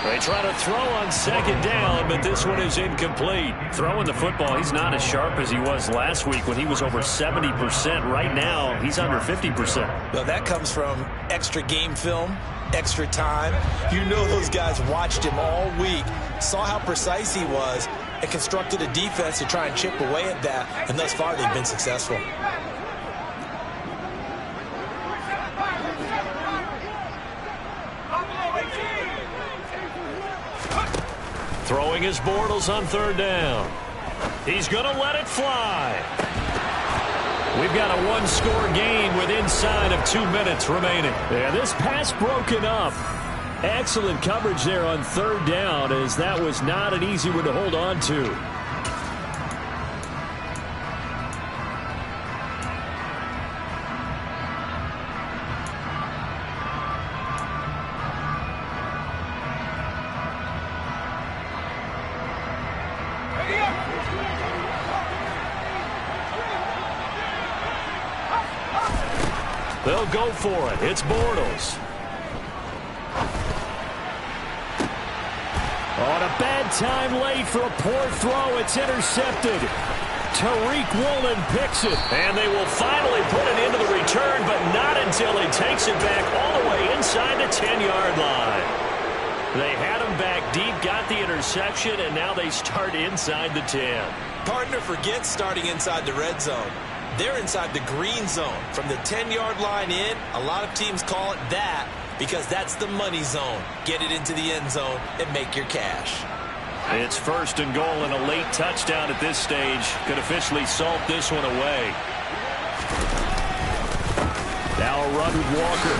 They try to throw on 2nd down, but this one is incomplete. Throwing the football, he's not as sharp as he was last week when he was over 70%. Right now, he's under 50%. Well, that comes from extra game film, extra time. You know those guys watched him all week, saw how precise he was, and constructed a defense to try and chip away at that, and thus far they've been successful. Throwing his Bortles on 3rd down. He's going to let it fly. We've got a 1-score game with inside of 2 minutes remaining. And this pass broken up. Excellent coverage there on 3rd down, as that was not an easy one to hold on to. They'll go for it. It's Bortles. On a bad time late for a poor throw. It's intercepted. Tariq Woolen picks it. And they will finally put it into the return, but not until he takes it back all the way inside the 10-yard line. They had him back deep, got the interception, and now they start inside the 10. Partner forgets starting inside the red zone. They're inside the green zone. From the 10-yard line in, a lot of teams call it that because that's the money zone. Get it into the end zone and make your cash. It's 1st and goal, and a late touchdown at this stage could officially salt this one away. Now a run with Walker.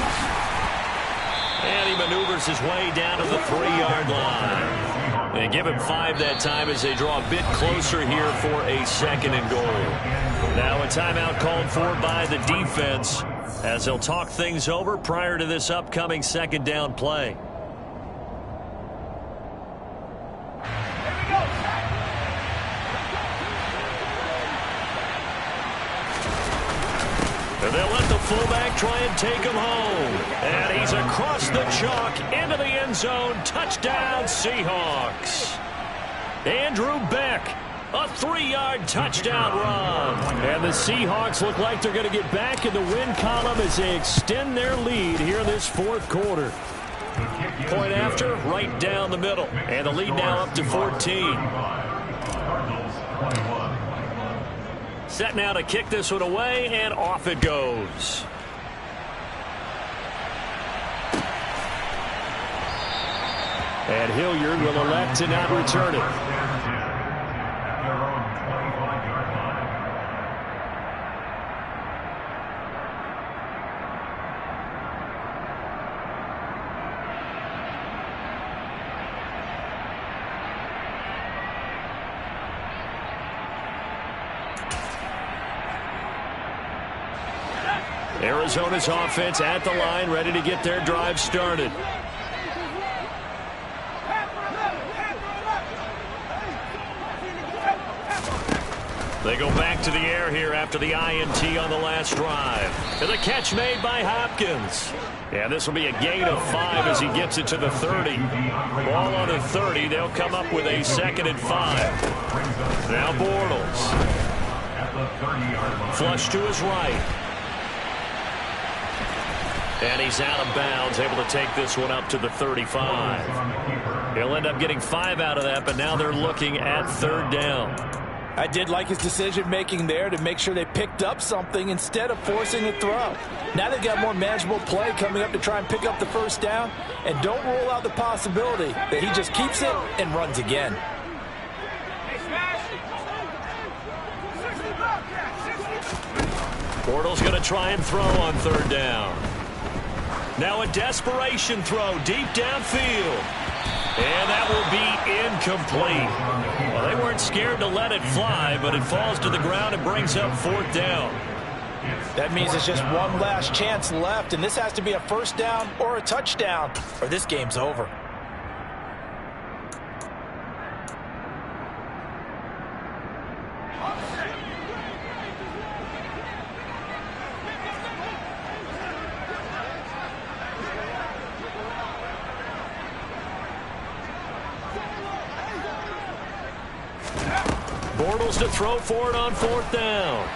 And he maneuvers his way down to the 3-yard line. They give him 5 that time as they draw a bit closer here for a 2nd and goal. Now a timeout called for by the defense as they'll talk things over prior to this upcoming 2nd down play. And they'll let the fullback try and take him home. And he's across the chalk into the end zone. Touchdown, Seahawks. Andrew Beck A 3-yard touchdown run. And the Seahawks look like they're going to get back in the win column as they extend their lead here in this fourth quarter. Point after, right down the middle. And the lead now up to 14. Set now to kick this one away, and off it goes. And Hilliard will elect to not return it. Arizona's offense at the line, ready to get their drive started. They go back to the air here after the INT on the last drive. And the catch made by Hopkins. Yeah, this will be a gain of 5 as he gets it to the 30. Ball on the 30. They'll come up with a 2nd and 5. Now Bortles. Flush to his right. And he's out of bounds, able to take this one up to the 35. He'll end up getting 5 out of that, but now they're looking at 3rd down. I did like his decision-making there to make sure they picked up something instead of forcing a throw. Now they've got more manageable play coming up to try and pick up the 1st down, and don't rule out the possibility that he just keeps it and runs again. Bortles going to try and throw on 3rd down. Now a desperation throw deep downfield. And that will be incomplete. Well, they weren't scared to let it fly, but it falls to the ground and brings up 4th down. That means it's just one last chance left, and this has to be a 1st down or a touchdown, or this game's over. Bortles to throw for it on 4th down.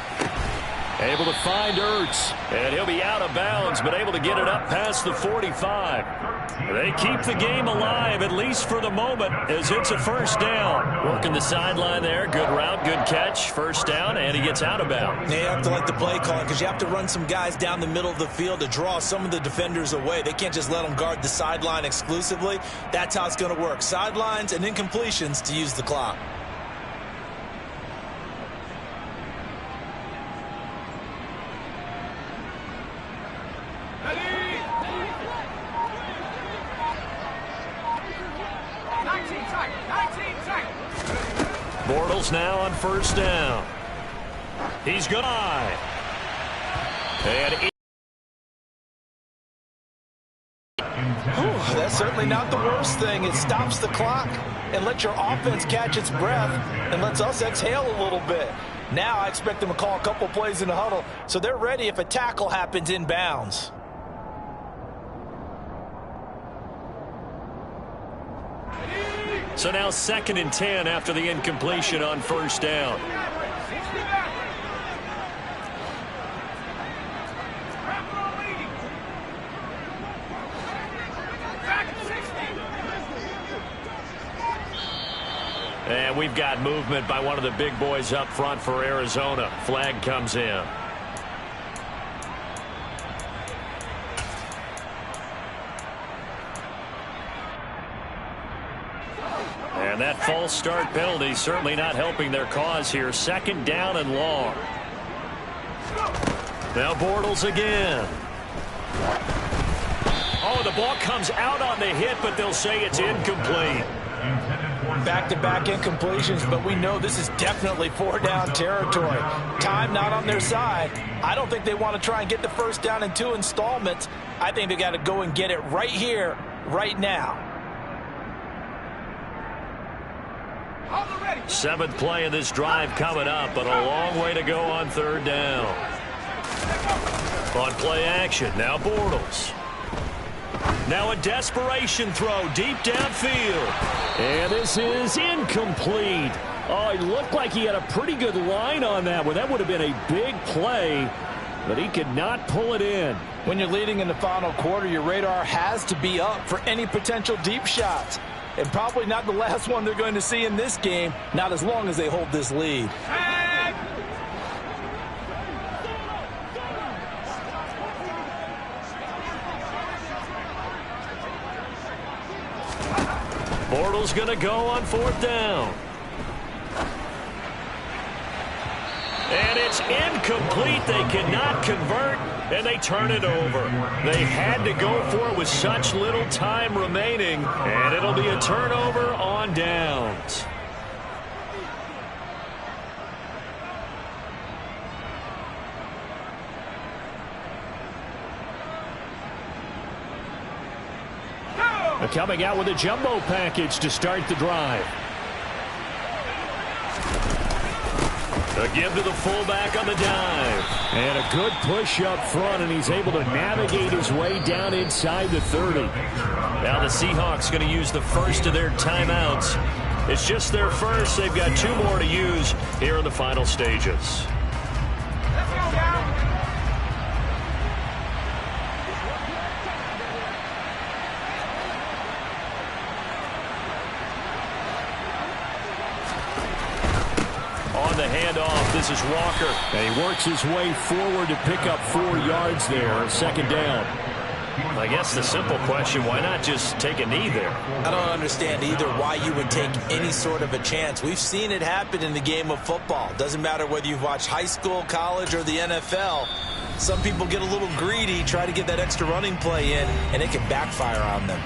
Able to find Ertz, and he'll be out of bounds, but able to get it up past the 45. They keep the game alive, at least for the moment, as it's a 1st down. Working the sideline there. Good route, good catch. 1st down, and he gets out of bounds. You have to like the play calling because you have to run some guys down the middle of the field to draw some of the defenders away. They can't just let them guard the sideline exclusively. That's how it's going to work. Sidelines and incompletions to use the clock. Bortles now on 1st down. He's good. And that's certainly not the worst thing. It stops the clock and lets your offense catch its breath and lets us exhale a little bit. Now I expect them to call a couple plays in the huddle so they're ready if a tackle happens in bounds. So now 2nd and 10 after the incompletion on 1st down. And we've got movement by one of the big boys up front for Arizona. Flag comes in. And that false start penalty certainly not helping their cause here. 2nd down and long. Now Bortles again. Oh, the ball comes out on the hit, but they'll say it's incomplete. Back-to-back incompletions, but we know this is definitely 4th down territory. Time not on their side. I don't think they want to try and get the 1st down in 2 installments. I think they got to go and get it right here, right now. 7th play of this drive coming up, but a long way to go on 3rd down. On play action, now Bortles. Now a desperation throw deep downfield. And this is incomplete. Oh, he looked like he had a pretty good line on that one. That would have been a big play, but he could not pull it in. When you're leading in the final quarter, your radar has to be up for any potential deep shots. And probably not the last one they're going to see in this game, not as long as they hold this lead. Bortles going to go on 4th down. And it's incomplete. They cannot convert, and they turn it over. They had to go for it with such little time remaining, and it'll be a turnover on downs. They're coming out with a jumbo package to start the drive. A give to the fullback on the dive. And a good push up front, and he's able to navigate his way down inside the 30. Now the Seahawks going to use the first of their timeouts. It's just their first. They've got 2 more to use here in the final stages. The handoff. This is Walker. And he works his way forward to pick up 4 yards there. 2nd down. I guess the simple question, why not just take a knee there? I don't understand either why you would take any sort of a chance. We've seen it happen in the game of football. Doesn't matter whether you've watched high school, college, or the NFL. Some people get a little greedy, try to get that extra running play in, and it can backfire on them.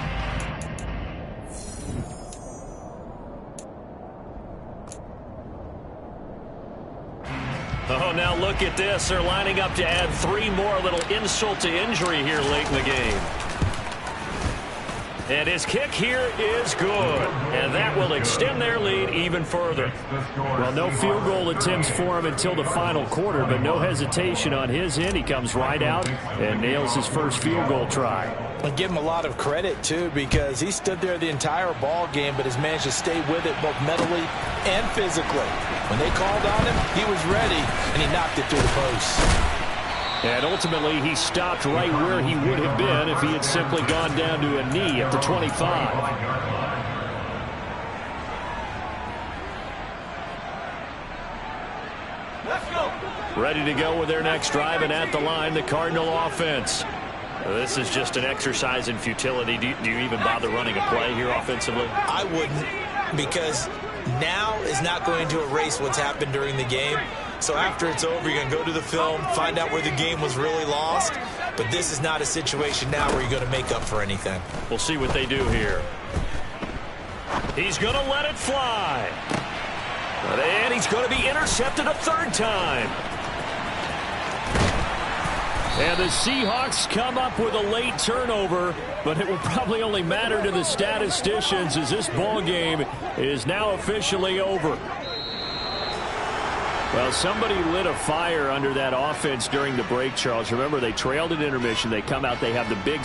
Oh, now look at this. They're lining up to add 3 more. Little insult to injury here late in the game. And his kick here is good. And that will extend their lead even further. Well, no field goal attempts for him until the final quarter, but no hesitation on his end. He comes right out and nails his first field goal try. I give him a lot of credit, too, because he stood there the entire ball game, but has managed to stay with it both mentally and physically. When they called on him, he was ready, and he knocked it through the post. And ultimately, he stopped right where he would have been if he had simply gone down to a knee at the 25. Ready to go with their next drive, and at the line, the Cardinal offense. This is just an exercise in futility. Do you even bother running a play here offensively? I wouldn't, because now is not going to erase what's happened during the game. So after it's over, you're going to go to the film, find out where the game was really lost. But this is not a situation now where you're going to make up for anything. We'll see what they do here. He's going to let it fly. And he's going to be intercepted a 3rd time. And the Seahawks come up with a late turnover, but it will probably only matter to the statisticians as this ball game is now officially over. Well, somebody lit a fire under that offense during the break, Charles. Remember, they trailed at intermission. They come out, they have the big